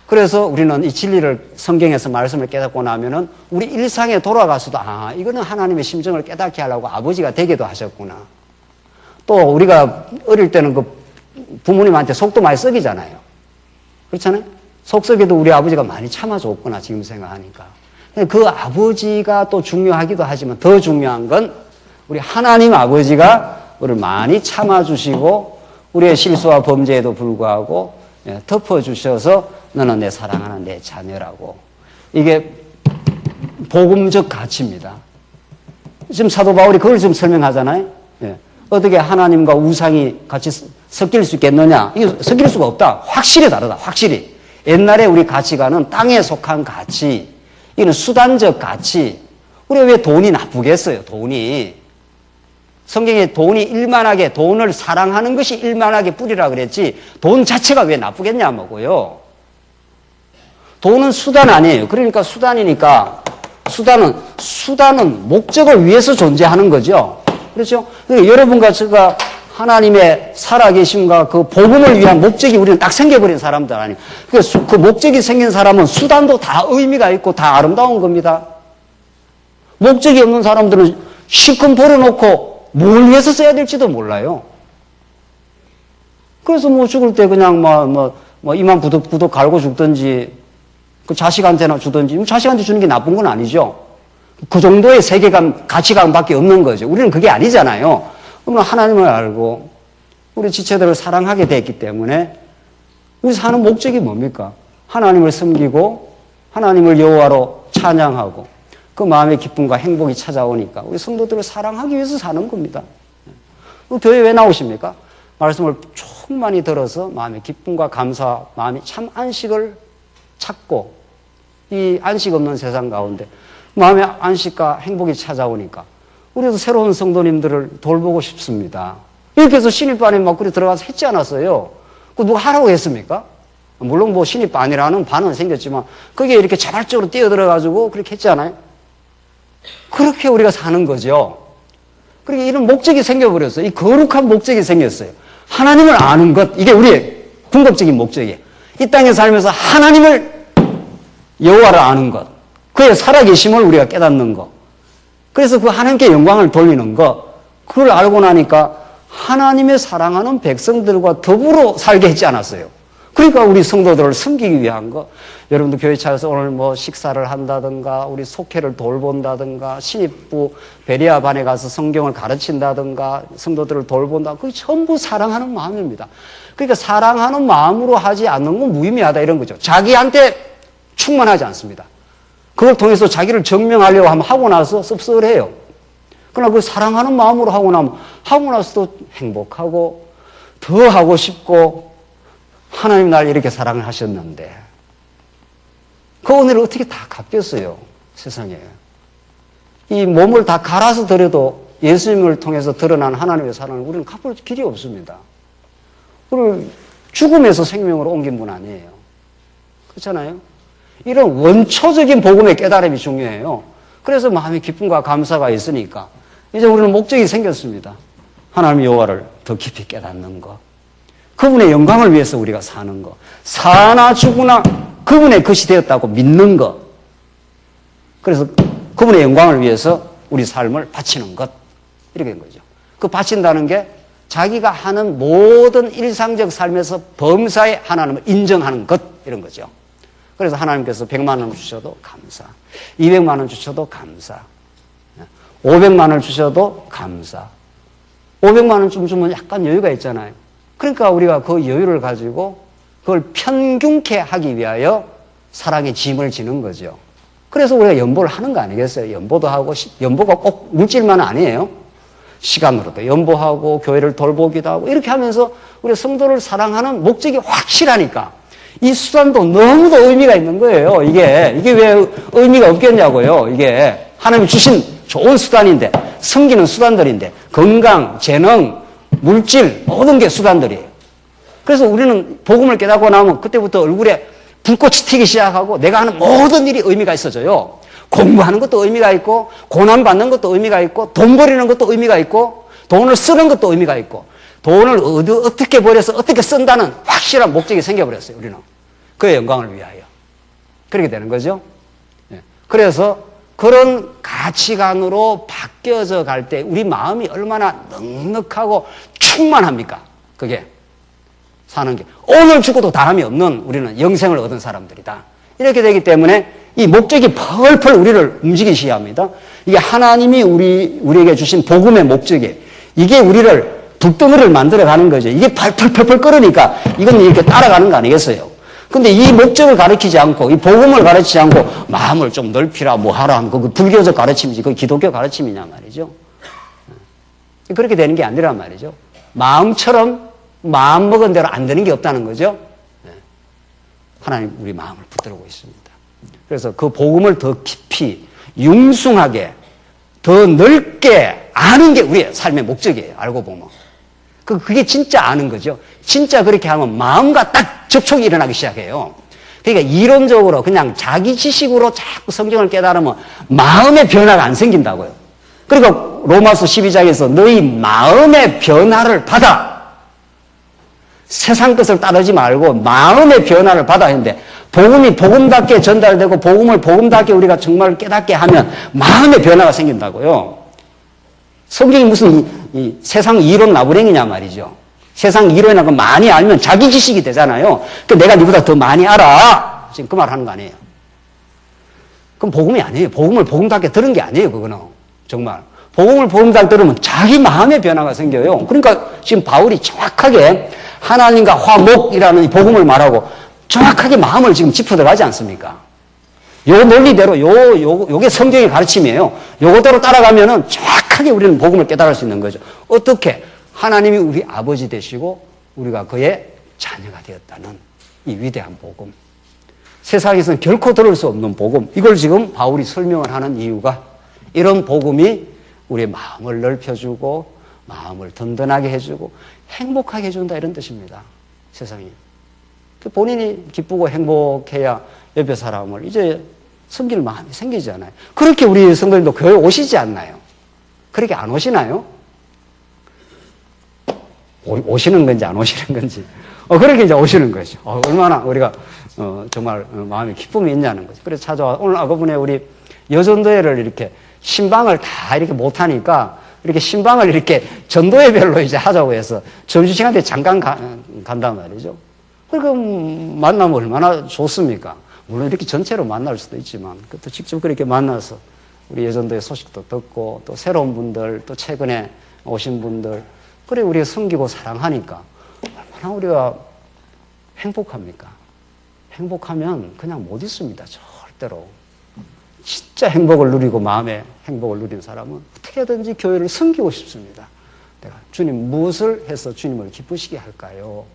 그래서 우리는 이 진리를 성경에서 말씀을 깨닫고 나면은 우리 일상에 돌아가서도 이거는 하나님의 심정을 깨닫게 하려고 아버지가 되게도 하셨구나. 또 우리가 어릴 때는 그 부모님한테 속도 많이 썩이잖아요. 그렇잖아요? 속 썩여도 우리 아버지가 많이 참아줬구나 지금 생각하니까. 그 아버지가 또 중요하기도 하지만 더 중요한 건 우리 하나님 아버지가 우리를 많이 참아주시고 우리의 실수와 범죄에도 불구하고 덮어주셔서 너는 내 사랑하는 내 자녀라고. 이게 복음적 가치입니다. 지금 사도 바울이 그걸 지금 설명하잖아요. 어떻게 하나님과 우상이 같이 섞일 수 있겠느냐? 이게 섞일 수가 없다. 확실히 다르다. 확실히. 옛날에 우리 가치관은 땅에 속한 가치. 이거는 수단적 가치. 우리가 왜 돈이 나쁘겠어요? 돈이. 성경에 돈이 일만하게, 돈을 사랑하는 것이 일만하게 뿌리라 그랬지 돈 자체가 왜 나쁘겠냐 뭐고요. 돈은 수단 아니에요. 그러니까 수단이니까 수단은 목적을 위해서 존재하는 거죠. 그렇죠? 그러니까 여러분과 제가 하나님의 살아계심과 그 복음을 위한 목적이 우리는 딱 생겨버린 사람들 아니에요. 그 목적이 생긴 사람은 수단도 다 의미가 있고 다 아름다운 겁니다. 목적이 없는 사람들은 실컷 벌어놓고 뭘 위해서 써야 될지도 몰라요. 그래서 죽을 때 그냥 이만 부득 갈고 죽든지, 그 자식한테나 주든지, 자식한테 주는 게 나쁜 건 아니죠. 그 정도의 세계관, 가치관밖에 없는 거죠. 우리는 그게 아니잖아요. 그러면 하나님을 알고, 우리 지체들을 사랑하게 됐기 때문에, 우리 사는 목적이 뭡니까? 하나님을 섬기고, 하나님을 여호와로 찬양하고, 그 마음의 기쁨과 행복이 찾아오니까 우리 성도들을 사랑하기 위해서 사는 겁니다. 교회 왜 나오십니까? 말씀을 충만히 들어서 마음의 기쁨과 감사, 마음이 참 안식을 찾고 이 안식 없는 세상 가운데 마음의 안식과 행복이 찾아오니까 우리도 새로운 성도님들을 돌보고 싶습니다. 이렇게 해서 신입반에 막 그리 들어가서 했지 않았어요? 그 누가 하라고 했습니까? 물론 신입반이라는 반은 생겼지만 거기에 이렇게 자발적으로 뛰어들어가지고 그렇게 했지 않아요? 그렇게 우리가 사는 거죠. 그러니까 이런 목적이 생겨버렸어요. 이 거룩한 목적이 생겼어요. 하나님을 아는 것, 이게 우리의 궁극적인 목적이에요. 이 땅에 살면서 하나님을 여호와를 아는 것, 그의 살아계심을 우리가 깨닫는 것, 그래서 그 하나님께 영광을 돌리는 것, 그걸 알고 나니까 하나님의 사랑하는 백성들과 더불어 살게 했지 않았어요. 그러니까 우리 성도들을 섬기기 위한 거. 여러분도 교회 차에서 오늘 식사를 한다든가, 우리 속회를 돌본다든가, 신입부 베리아 반에 가서 성경을 가르친다든가, 성도들을 돌본다. 그게 전부 사랑하는 마음입니다. 그러니까 사랑하는 마음으로 하지 않는 건 무의미하다 이런 거죠. 자기한테 충만하지 않습니다. 그걸 통해서 자기를 증명하려고 하고 나서 씁쓸해요. 그러나 그 사랑하는 마음으로 하고 나서도 행복하고 더 하고 싶고, 하나님 날 이렇게 사랑을 하셨는데 그 은혜를 어떻게 다 갚겠어요? 세상에. 이 몸을 다 갈아서 드려도 예수님을 통해서 드러난 하나님의 사랑을 우리는 갚을 길이 없습니다. 그걸 죽음에서 생명으로 옮긴 분 아니에요. 그렇잖아요? 이런 원초적인 복음의 깨달음이 중요해요. 그래서 마음의 기쁨과 감사가 있으니까 이제 우리는 목적이 생겼습니다. 하나님 여호와를 더 깊이 깨닫는 것, 그분의 영광을 위해서 우리가 사는 것, 사나 죽으나 그분의 것이 되었다고 믿는 것, 그래서 그분의 영광을 위해서 우리 삶을 바치는 것, 이렇게 된 거죠. 그 바친다는 게 자기가 하는 모든 일상적 삶에서 범사에 하나님을 인정하는 것, 이런 거죠. 그래서 하나님께서 100만 원 주셔도 감사, 200만 원 주셔도 감사, 500만 원 주셔도 감사. 500만 원 좀 주면 약간 여유가 있잖아요. 그러니까 우리가 그 여유를 가지고 그걸 평균케 하기 위하여 사랑의 짐을 지는 거죠. 그래서 우리가 연보를 하는 거 아니겠어요? 연보도 하고, 연보가 꼭 물질만 아니에요. 시간으로도 연보하고, 교회를 돌보기도 하고, 이렇게 하면서 우리 성도를 사랑하는 목적이 확실하니까 이 수단도 너무도 의미가 있는 거예요. 이게 왜 의미가 없겠냐고요. 이게 하나님이 주신 좋은 수단인데, 섬기는 수단들인데, 건강, 재능, 물질, 모든 게 수단들이에요. 그래서 우리는 복음을 깨닫고 나면 그때부터 얼굴에 불꽃이 튀기 시작하고 내가 하는 모든 일이 의미가 있어져요. 공부하는 것도 의미가 있고, 고난받는 것도 의미가 있고, 돈 버리는 것도 의미가 있고, 돈을 쓰는 것도 의미가 있고, 돈을 어떻게 벌여서 어떻게 쓴다는 확실한 목적이 생겨버렸어요, 우리는. 그의 영광을 위하여. 그렇게 되는 거죠. 그래서 그런 가치관으로 바뀌어져 갈 때 우리 마음이 얼마나 넉넉하고 충만합니까? 그게 사는 게. 오늘 죽어도 다름이 없는 우리는 영생을 얻은 사람들이다. 이렇게 되기 때문에 이 목적이 펄펄 우리를 움직이셔야 합니다. 이게 하나님이 우리에게 주신 복음의 목적이에요. 이게 우리를 불덩어리를 만들어가는 거죠. 이게 펄펄 끓으니까 이건 이렇게 따라가는 거 아니겠어요? 근데 이 목적을 가르치지 않고, 이 복음을 가르치지 않고, 마음을 좀 넓히라, 뭐 하라 하면 그 불교적 가르침이지, 그 기독교 가르침이냐 말이죠. 그렇게 되는 게 아니란 말이죠. 마음처럼 마음 먹은 대로 안 되는 게 없다는 거죠. 하나님 우리 마음을 붙들고 있습니다. 그래서 그 복음을 더 깊이, 융숭하게, 더 넓게 아는 게 우리의 삶의 목적이에요. 알고 보면. 그게 진짜 아는 거죠. 진짜 그렇게 하면 마음과 딱 접촉이 일어나기 시작해요. 그러니까 이론적으로 그냥 자기 지식으로 자꾸 성경을 깨달으면 마음의 변화가 안 생긴다고요. 그러니까 로마서 12장에서 너희 마음의 변화를 받아. 세상 것을 따르지 말고 마음의 변화를 받아 했는데, 복음이 복음답게 전달되고 복음을 복음답게 우리가 정말 깨닫게 하면 마음의 변화가 생긴다고요. 성경이 무슨 이 세상 이론 나부랭이냐 말이죠. 세상 이론이라고 많이 알면 자기 지식이 되잖아요. 그러니까 내가 네보다 더 많이 알아. 지금 그 말 하는 거 아니에요. 그럼 복음이 아니에요. 복음을 복음답게 들은 게 아니에요. 그거는 정말 복음을 복음답게 들으면 자기 마음의 변화가 생겨요. 그러니까 지금 바울이 정확하게 하나님과 화목이라는 이 복음을 말하고 정확하게 마음을 지금 짚어들어가지 않습니까? 요 논리대로 요게 성경의 가르침이에요. 요거대로 따라가면은 정확하게 우리는 복음을 깨달을 수 있는 거죠. 어떻게? 하나님이 우리 아버지 되시고 우리가 그의 자녀가 되었다는 이 위대한 복음. 세상에서는 결코 들을 수 없는 복음. 이걸 지금 바울이 설명을 하는 이유가 이런 복음이 우리의 마음을 넓혀주고 마음을 든든하게 해주고 행복하게 해준다, 이런 뜻입니다. 세상이. 본인이 기쁘고 행복해야 옆에 사람을 이제 섬길 마음이 생기잖아요. 그렇게 우리 성도님도 교회 오시지 않나요? 그렇게 안 오시나요? 오시는 건지 안 오시는 건지. 그렇게 이제 오시는 거죠. 얼마나 우리가 정말 마음에 기쁨이 있냐는 거죠. 그래서 찾아와. 오늘 그분에 우리 여전도회를 이렇게 신방을 다 이렇게 못하니까 이렇게 신방을 이렇게 전도회별로 이제 하자고 해서 점심시간 때 잠깐 간단 말이죠. 그러니까 만나면 얼마나 좋습니까? 물론 이렇게 전체로 만날 수도 있지만 또 직접 그렇게 만나서 우리 여전도의 소식도 듣고 또 새로운 분들 또 최근에 오신 분들 그래 우리가 섬기고 사랑하니까 얼마나 우리가 행복합니까? 행복하면 그냥 못 있습니다. 절대로. 진짜 행복을 누리고 마음의 행복을 누린 사람은 어떻게든지 교회를 섬기고 싶습니다. 내가 주님 무엇을 해서 주님을 기쁘시게 할까요?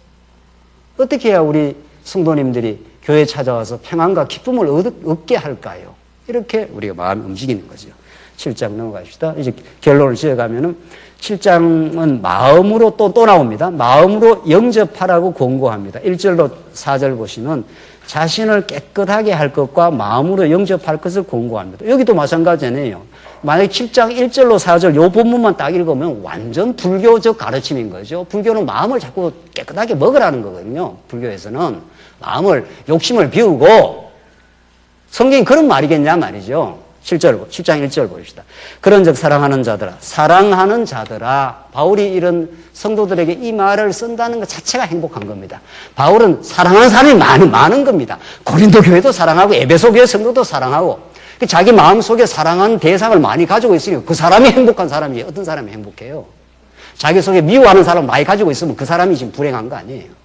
어떻게 해야 우리 성도님들이 교회에 찾아와서 평안과 기쁨을 얻게 할까요? 이렇게 우리가 마음이 움직이는 거죠. 7장 넘어갑시다. 이제 결론을 지어가면은 7장은 마음으로 또 나옵니다. 마음으로 영접하라고 권고합니다. 1절로 4절 보시면 자신을 깨끗하게 할 것과 마음으로 영접할 것을 권고합니다. 여기도 마찬가지네요. 만약 7장 1절로 4절 요 본문만 딱 읽으면 완전 불교적 가르침인 거죠. 불교는 마음을 자꾸 깨끗하게 먹으라는 거거든요. 불교에서는 마음을 욕심을 비우고 성경이 그런 말이겠냐 말이죠. 7장 1절 보십시다. 그런즉 사랑하는 자들아. 바울이 이런 성도들에게 이 말을 쓴다는 것 자체가 행복한 겁니다. 바울은 사랑하는 사람이 많은 겁니다. 고린도 교회도 사랑하고 에베소 교회 성도도 사랑하고 자기 마음속에 사랑하는 대상을 많이 가지고 있으니까 그 사람이 행복한 사람이에요. 어떤 사람이 행복해요? 자기 속에 미워하는 사람을 많이 가지고 있으면 그 사람이 지금 불행한 거 아니에요.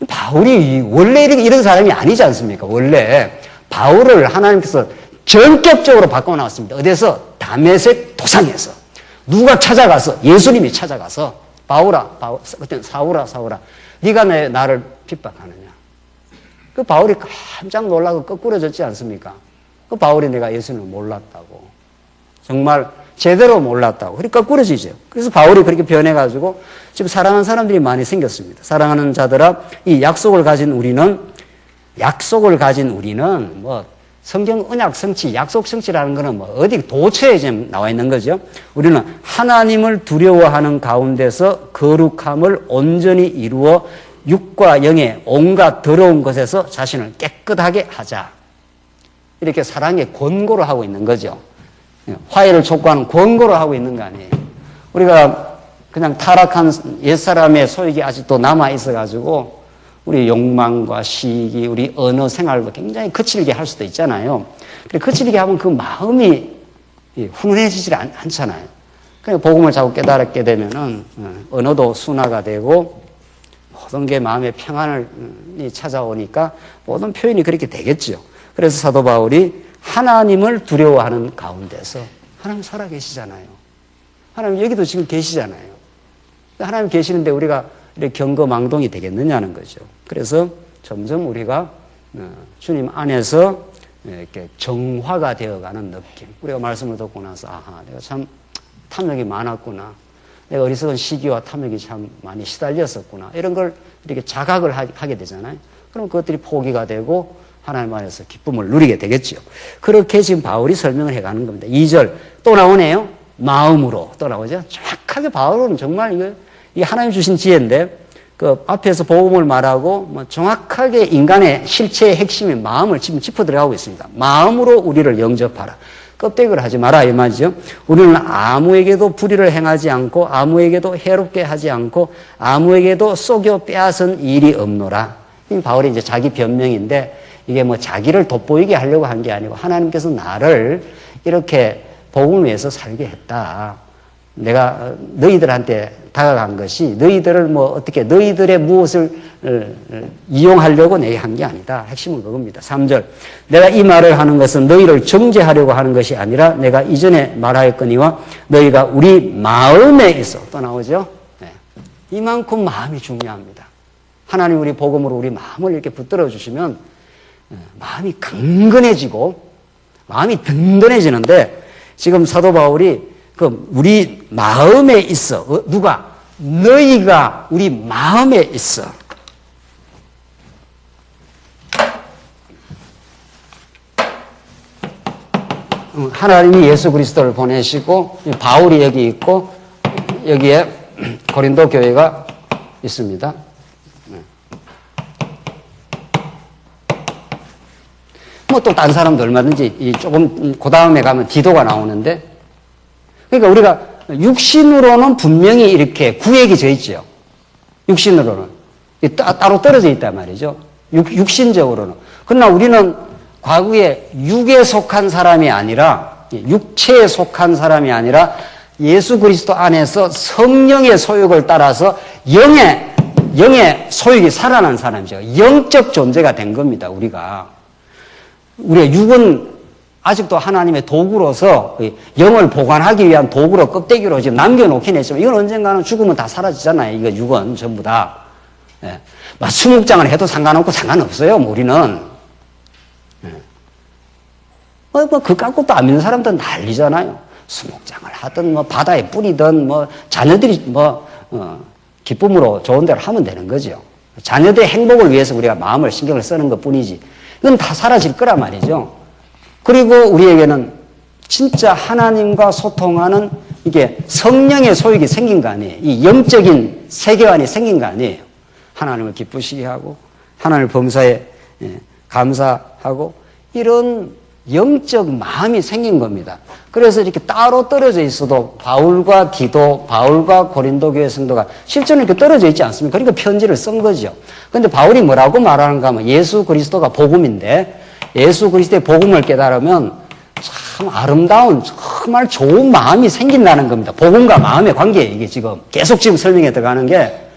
바울이 원래 이런 사람이 아니지 않습니까? 원래 바울을 하나님께서 전격적으로 바꿔놨습니다. 어디서? 다메섹 도상에서. 누가 찾아가서, 예수님이 찾아가서 그때 사울아 네가 나를 핍박하느냐. 그 바울이 깜짝 놀라고 거꾸러졌지 않습니까? 그 바울이 내가 예수님을 몰랐다고. 정말 제대로 몰랐다고. 그러니까 거꾸러지죠. 그래서 바울이 그렇게 변해가지고 지금 사랑하는 사람들이 많이 생겼습니다. 사랑하는 자들아, 이 약속을 가진 우리는 뭐 성경 언약 성취, 약속 성취라는 거는 뭐 어디 도처에 지금 나와 있는 거죠. 우리는 하나님을 두려워하는 가운데서 거룩함을 온전히 이루어 육과 영의 온갖 더러운 것에서 자신을 깨끗하게 하자. 이렇게 사랑의 권고를 하고 있는 거죠. 화해를 촉구하는 권고를 하고 있는 거 아니에요. 우리가 그냥 타락한 옛사람의 소욕이 아직도 남아 있어가지고 우리 욕망과 시기, 우리 언어 생활도 굉장히 거칠게 할 수도 있잖아요. 거칠게 하면 그 마음이 훈훈해지질 않잖아요. 그냥 복음을 자꾸 깨달게 되면은 언어도 순화가 되고 모든 게 마음의 평안이 찾아오니까 모든 표현이 그렇게 되겠죠. 그래서 사도 바울이 하나님을 두려워하는 가운데서 하나님 살아계시잖아요. 하나님 여기도 지금 계시잖아요. 하나님 계시는데 우리가 이렇게 경거망동이 되겠느냐는 거죠. 그래서 점점 우리가 주님 안에서 이렇게 정화가 되어가는 느낌. 우리가 말씀을 듣고 나서 내가 참 탐욕이 많았구나. 내가 어리석은 시기와 탐욕이 참 많이 시달렸었구나. 이런 걸 이렇게 자각을 하게 되잖아요. 그럼 그것들이 포기가 되고 하나님 안에서 기쁨을 누리게 되겠죠. 그렇게 지금 바울이 설명을 해가는 겁니다. 2절 또 나오네요. 마음으로 또 나오죠. 정확하게 바울은 정말 이 하나님 주신 지혜인데 그 앞에서 복음을 말하고 뭐 정확하게 인간의 실체의 핵심인 마음을 지금 짚어 들어가고 있습니다. 마음으로 우리를 영접하라. 껍데기를 하지 마라 이 말이죠. 우리는 아무에게도 불의를 행하지 않고 아무에게도 해롭게 하지 않고 아무에게도 속여 빼앗은 일이 없노라. 이 바울이 이제 자기 변명인데 이게 뭐 자기를 돋보이게 하려고 한 게 아니고 하나님께서 나를 이렇게 복음을 위해서 살게 했다. 내가 너희들한테 다가간 것이 너희들을 어떻게 너희들의 무엇을 이용하려고 내게 한 게 아니다. 핵심은 그겁니다. 3절 내가 이 말을 하는 것은 너희를 정죄하려고 하는 것이 아니라 내가 이전에 말하였거니와 너희가 우리 마음에 있어. 또 나오죠. 네. 이만큼 마음이 중요합니다. 하나님 우리 복음으로 우리 마음을 이렇게 붙들어 주시면 마음이 강건해지고 마음이 든든해지는데 지금 사도 바울이 우리 마음에 있어. 누가? 너희가 우리 마음에 있어. 하나님이 예수 그리스도를 보내시고 바울이 여기 있고 여기에 고린도 교회가 있습니다. 또 다른 사람도 얼마든지 조금 그 다음에 가면 디도가 나오는데 그러니까 우리가 육신으로는 분명히 이렇게 구획이 져 있죠. 육신으로는 따로 떨어져 있단 말이죠. 육신적으로는. 그러나 우리는 과거에 육에 속한 사람이 아니라 육체에 속한 사람이 아니라 예수 그리스도 안에서 성령의 소욕을 따라서 영의 소욕이 살아난 사람이죠. 영적 존재가 된 겁니다. 우리가 육은 아직도 하나님의 도구로서 영을 보관하기 위한 도구로 껍데기로 지금 남겨놓긴 했지만 이건 언젠가는 죽으면 다 사라지잖아요. 이거 육은 전부 다. 예. 막 수목장을 해도 상관없어요. 우리는. 예. 그 갖고도 안 믿는 사람들은 난리잖아요. 수목장을 하든 바다에 뿌리든 자녀들이 기쁨으로 좋은 대로 하면 되는 거죠. 자녀들의 행복을 위해서 우리가 마음을 신경을 쓰는 것 뿐이지. 이건 다 사라질 거란 말이죠. 그리고 우리에게는 진짜 하나님과 소통하는 이게 성령의 소욕이 생긴 거 아니에요. 이 영적인 세계관이 생긴 거 아니에요. 하나님을 기쁘시게 하고 하나님을 범사에 감사하고 이런 영적 마음이 생긴 겁니다. 그래서 이렇게 따로 떨어져 있어도 바울과 디도, 바울과 고린도 교회 성도가 실제로 이렇게 떨어져 있지 않습니까? 그러니까 편지를 쓴 거죠. 그런데 바울이 뭐라고 말하는가 하면 예수 그리스도가 복음인데 예수 그리스도의 복음을 깨달으면 참 아름다운 정말 좋은 마음이 생긴다는 겁니다. 복음과 마음의 관계예요. 이게 계속 설명에 들어가는 게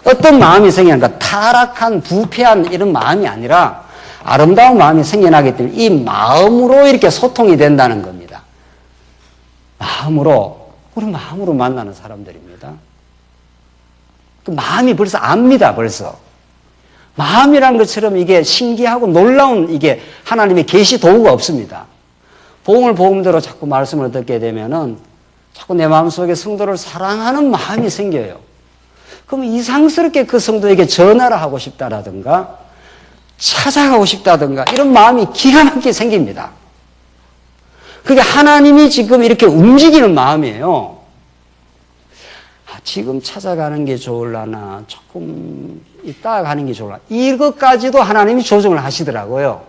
어떤 마음이 생기는가, 타락한 부패한 이런 마음이 아니라 아름다운 마음이 생겨나기 때문에 이 마음으로 이렇게 소통이 된다는 겁니다. 우리 마음으로 만나는 사람들입니다. 그 마음이 벌써 압니다, 벌써. 마음이라는 것처럼 이게 신기하고 놀라운 이게 하나님의 계시 도구가 없습니다. 복음을 복음대로 자꾸 말씀을 듣게 되면은 자꾸 내 마음속에 성도를 사랑하는 마음이 생겨요. 그럼 이상스럽게 그 성도에게 전화를 하고 싶다라든가 찾아가고 싶다든가 이런 마음이 기가 막히게 생깁니다. 그게 하나님이 지금 이렇게 움직이는 마음이에요. 지금 찾아가는 게 좋을라나 조금 이따 가는 게 좋을라나 이것까지도 하나님이 조정을 하시더라고요.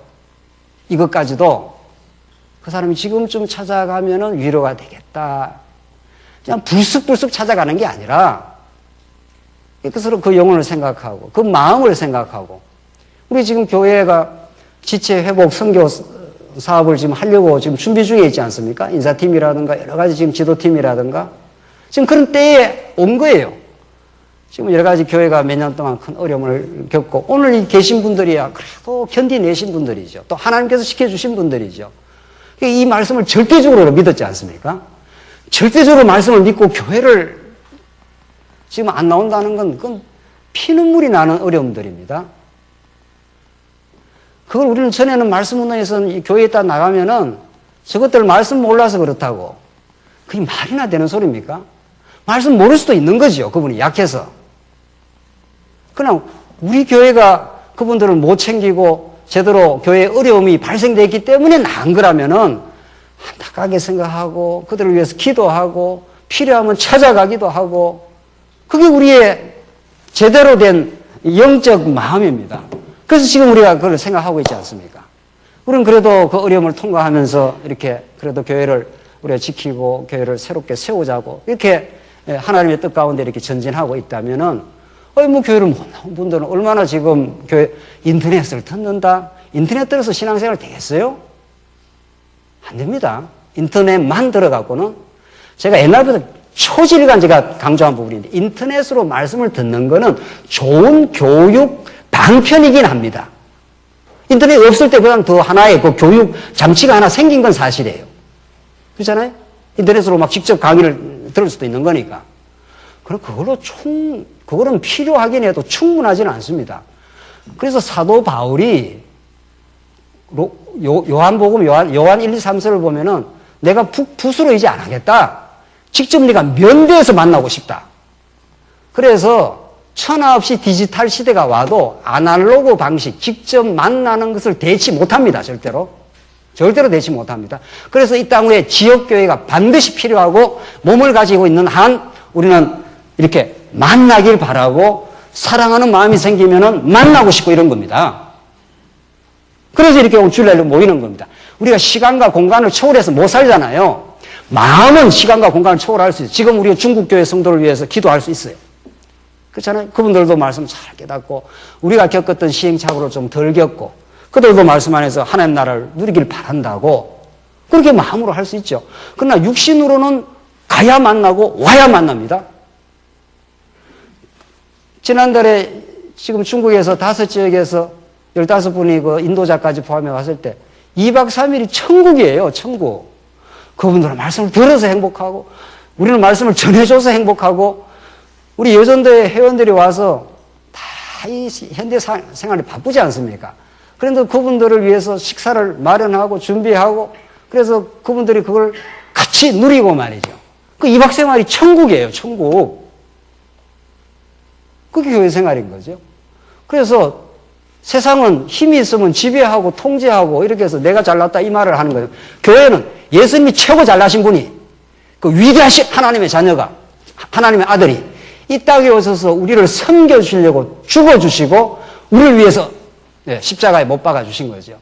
이것까지도 그 사람이 지금쯤 찾아가면은 위로가 되겠다. 그냥 불쑥불쑥 찾아가는 게 아니라 그것으로 그 영혼을 생각하고 그 마음을 생각하고 우리 지금 교회가 지체 회복 선교 사업을 지금 하려고 지금 준비 중에 있지 않습니까? 인사팀이라든가 여러 가지 지금 지도팀이라든가 지금 그런 때에 온 거예요. 지금 여러 가지 교회가 몇 년 동안 큰 어려움을 겪고 오늘 이 계신 분들이야 그래도 견디내신 분들이죠. 또 하나님께서 시켜주신 분들이죠. 이 말씀을 절대적으로 믿었지 않습니까? 절대적으로 말씀을 믿고 교회를 지금 안 나온다는 건 그건 피눈물이 나는 어려움들입니다. 그걸 우리는 전에는 말씀 운동에서 교회에 있다 나가면은 저것들 말씀 몰라서 그렇다고. 그게 말이나 되는 소리입니까? 말씀 모를 수도 있는 거죠. 그분이 약해서. 그냥 우리 교회가 그분들을 못 챙기고 제대로 교회에 어려움이 발생됐기 때문에 나은 거라면은 안타깝게 생각하고 그들을 위해서 기도하고 필요하면 찾아가기도 하고 그게 우리의 제대로 된 영적 마음입니다. 그래서 지금 우리가 그걸 생각하고 있지 않습니까? 우리는 그래도 그 어려움을 통과하면서 이렇게 그래도 교회를 우리가 지키고 교회를 새롭게 세우자고 이렇게 하나님의 뜻 가운데 이렇게 전진하고 있다면은 뭐 교회를 못 나온 분들은 얼마나 지금 교회 인터넷을 듣는다? 인터넷 들어서 신앙생활 되겠어요? 안 됩니다. 인터넷만 들어갖고는 제가 옛날부터 초질간 제가 강조한 부분인데 인터넷으로 말씀을 듣는 거는 좋은 교육 방편이긴 합니다. 인터넷 없을 때 그냥 더 하나의 그 교육 장치가 하나 생긴 건 사실이에요. 그렇잖아요? 인터넷으로 막 직접 강의를 들을 수도 있는 거니까. 그럼 그거는 필요하긴 해도 충분하지는 않습니다. 그래서 사도 바울이 요한복음 요한 1, 2, 3서를 보면은 내가 붓으로 이제 안 하겠다. 직접 네가 면대에서 만나고 싶다. 그래서 천하 없이 디지털 시대가 와도 아날로그 방식, 직접 만나는 것을 대치 못합니다. 절대로 대치 못합니다. 그래서 이 땅에 지역교회가 반드시 필요하고 몸을 가지고 있는 한 우리는 이렇게 만나길 바라고 사랑하는 마음이 생기면은 만나고 싶고 이런 겁니다. 그래서 이렇게 주일날로 모이는 겁니다. 우리가 시간과 공간을 초월해서 못 살잖아요. 마음은 시간과 공간을 초월할 수 있어요. 지금 우리가 중국교회 성도를 위해서 기도할 수 있어요. 그렇잖아요. 그분들도 말씀 잘 깨닫고 우리가 겪었던 시행착오를 좀 덜 겪고 그들도 말씀 안에서 하나님 나라를 누리길 바란다고 그렇게 마음으로 할 수 있죠. 그러나 육신으로는 가야 만나고 와야 만납니다. 지난달에 지금 중국에서 5지역에서 15분이 그 인도자까지 포함해 왔을 때 2박 3일이 천국이에요. 천국. 그분들은 말씀을 들어서 행복하고 우리는 말씀을 전해줘서 행복하고 우리 여전도의 회원들이 와서 다 이 현대 생활이 바쁘지 않습니까? 그런데 그분들을 위해서 식사를 마련하고 준비하고 그래서 그분들이 그걸 같이 누리고 말이죠. 그 2박 생활이 천국이에요. 천국. 그게 교회 생활인 거죠. 그래서 세상은 힘이 있으면 지배하고 통제하고 이렇게 해서 내가 잘났다 이 말을 하는 거예요. 교회는 예수님이 최고 잘나신 분이 그 위대하신 하나님의 자녀가 하나님의 아들이 이 땅에 오셔서 우리를 섬겨주시려고 죽어주시고 우리를 위해서 십자가에 못 박아주신 거죠.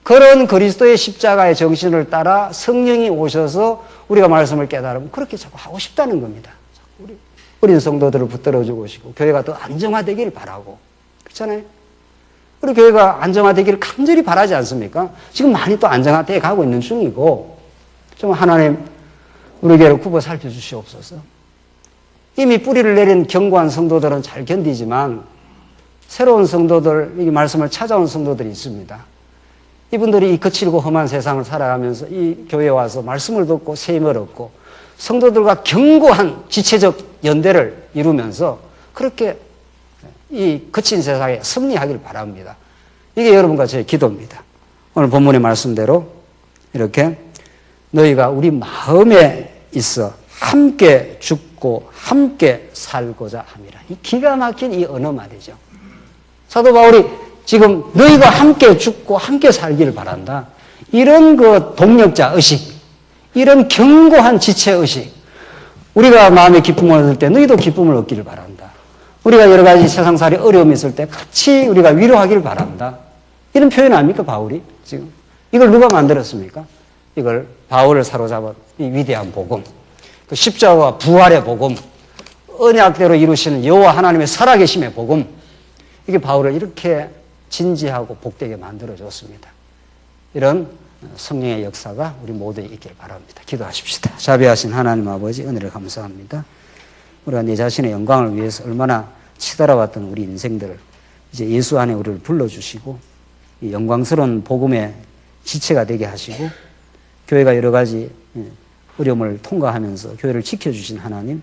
그런 그리스도의 십자가의 정신을 따라 성령이 오셔서 우리가 말씀을 깨달으면 그렇게 자꾸 하고 싶다는 겁니다. 우리 어린 성도들을 붙들어주고 계시고 교회가 더 안정화되기를 바라고 그렇잖아요. 우리 교회가 안정화되기를 간절히 바라지 않습니까? 지금 많이 또 안정화되어 가고 있는 중이고 좀 하나님 우리 교회를 굽어 살펴주시옵소서. 이미 뿌리를 내린 견고한 성도들은 잘 견디지만 새로운 성도들, 이 말씀을 찾아온 성도들이 있습니다. 이분들이 이 거칠고 험한 세상을 살아가면서 이 교회에 와서 말씀을 듣고 세임을 얻고 성도들과 견고한 지체적 연대를 이루면서 그렇게 이 거친 세상에 승리하길 바랍니다. 이게 여러분과 저의 기도입니다. 오늘 본문의 말씀대로 이렇게 너희가 우리 마음에 있어 함께 죽고 함께 살고자 함이라. 이 기가 막힌 이 언어 말이죠. 사도 바울이 지금 너희가 함께 죽고 함께 살기를 바란다. 이런 그 동력자 의식, 이런 견고한 지체 의식, 우리가 마음에 기쁨을 얻을 때 너희도 기쁨을 얻기를 바란다. 우리가 여러 가지 세상살이 어려움이 있을 때 같이 우리가 위로하기를 바란다. 이런 표현 아닙니까, 바울이 지금? 이걸 누가 만들었습니까? 이걸 바울을 사로잡은 이 위대한 복음, 그 십자가와 부활의 복음, 언약대로 이루시는 여호와 하나님의 살아계심의 복음, 이게 바울을 이렇게 진지하고 복되게 만들어줬습니다. 이런 성령의 역사가 우리 모두에 있기를 바랍니다. 기도하십시다. 자비하신 하나님 아버지 은혜를 감사합니다. 우리가 내 자신의 영광을 위해서 얼마나 치달아왔던 우리 인생들을 이제 예수 안에 우리를 불러주시고 이 영광스러운 복음의 지체가 되게 하시고 교회가 여러 가지 어려움을 통과하면서 교회를 지켜주신 하나님,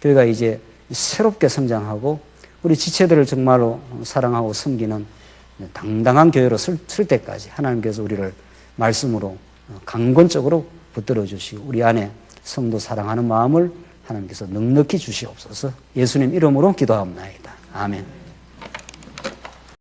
교회가 이제 새롭게 성장하고 우리 지체들을 정말로 사랑하고 섬기는 당당한 교회로 쓸 때까지 하나님께서 우리를 말씀으로 강건적으로 붙들어 주시고 우리 안에 성도 사랑하는 마음을 하나님께서 넉넉히 주시옵소서. 예수님 이름으로 기도하옵나이다. 아멘.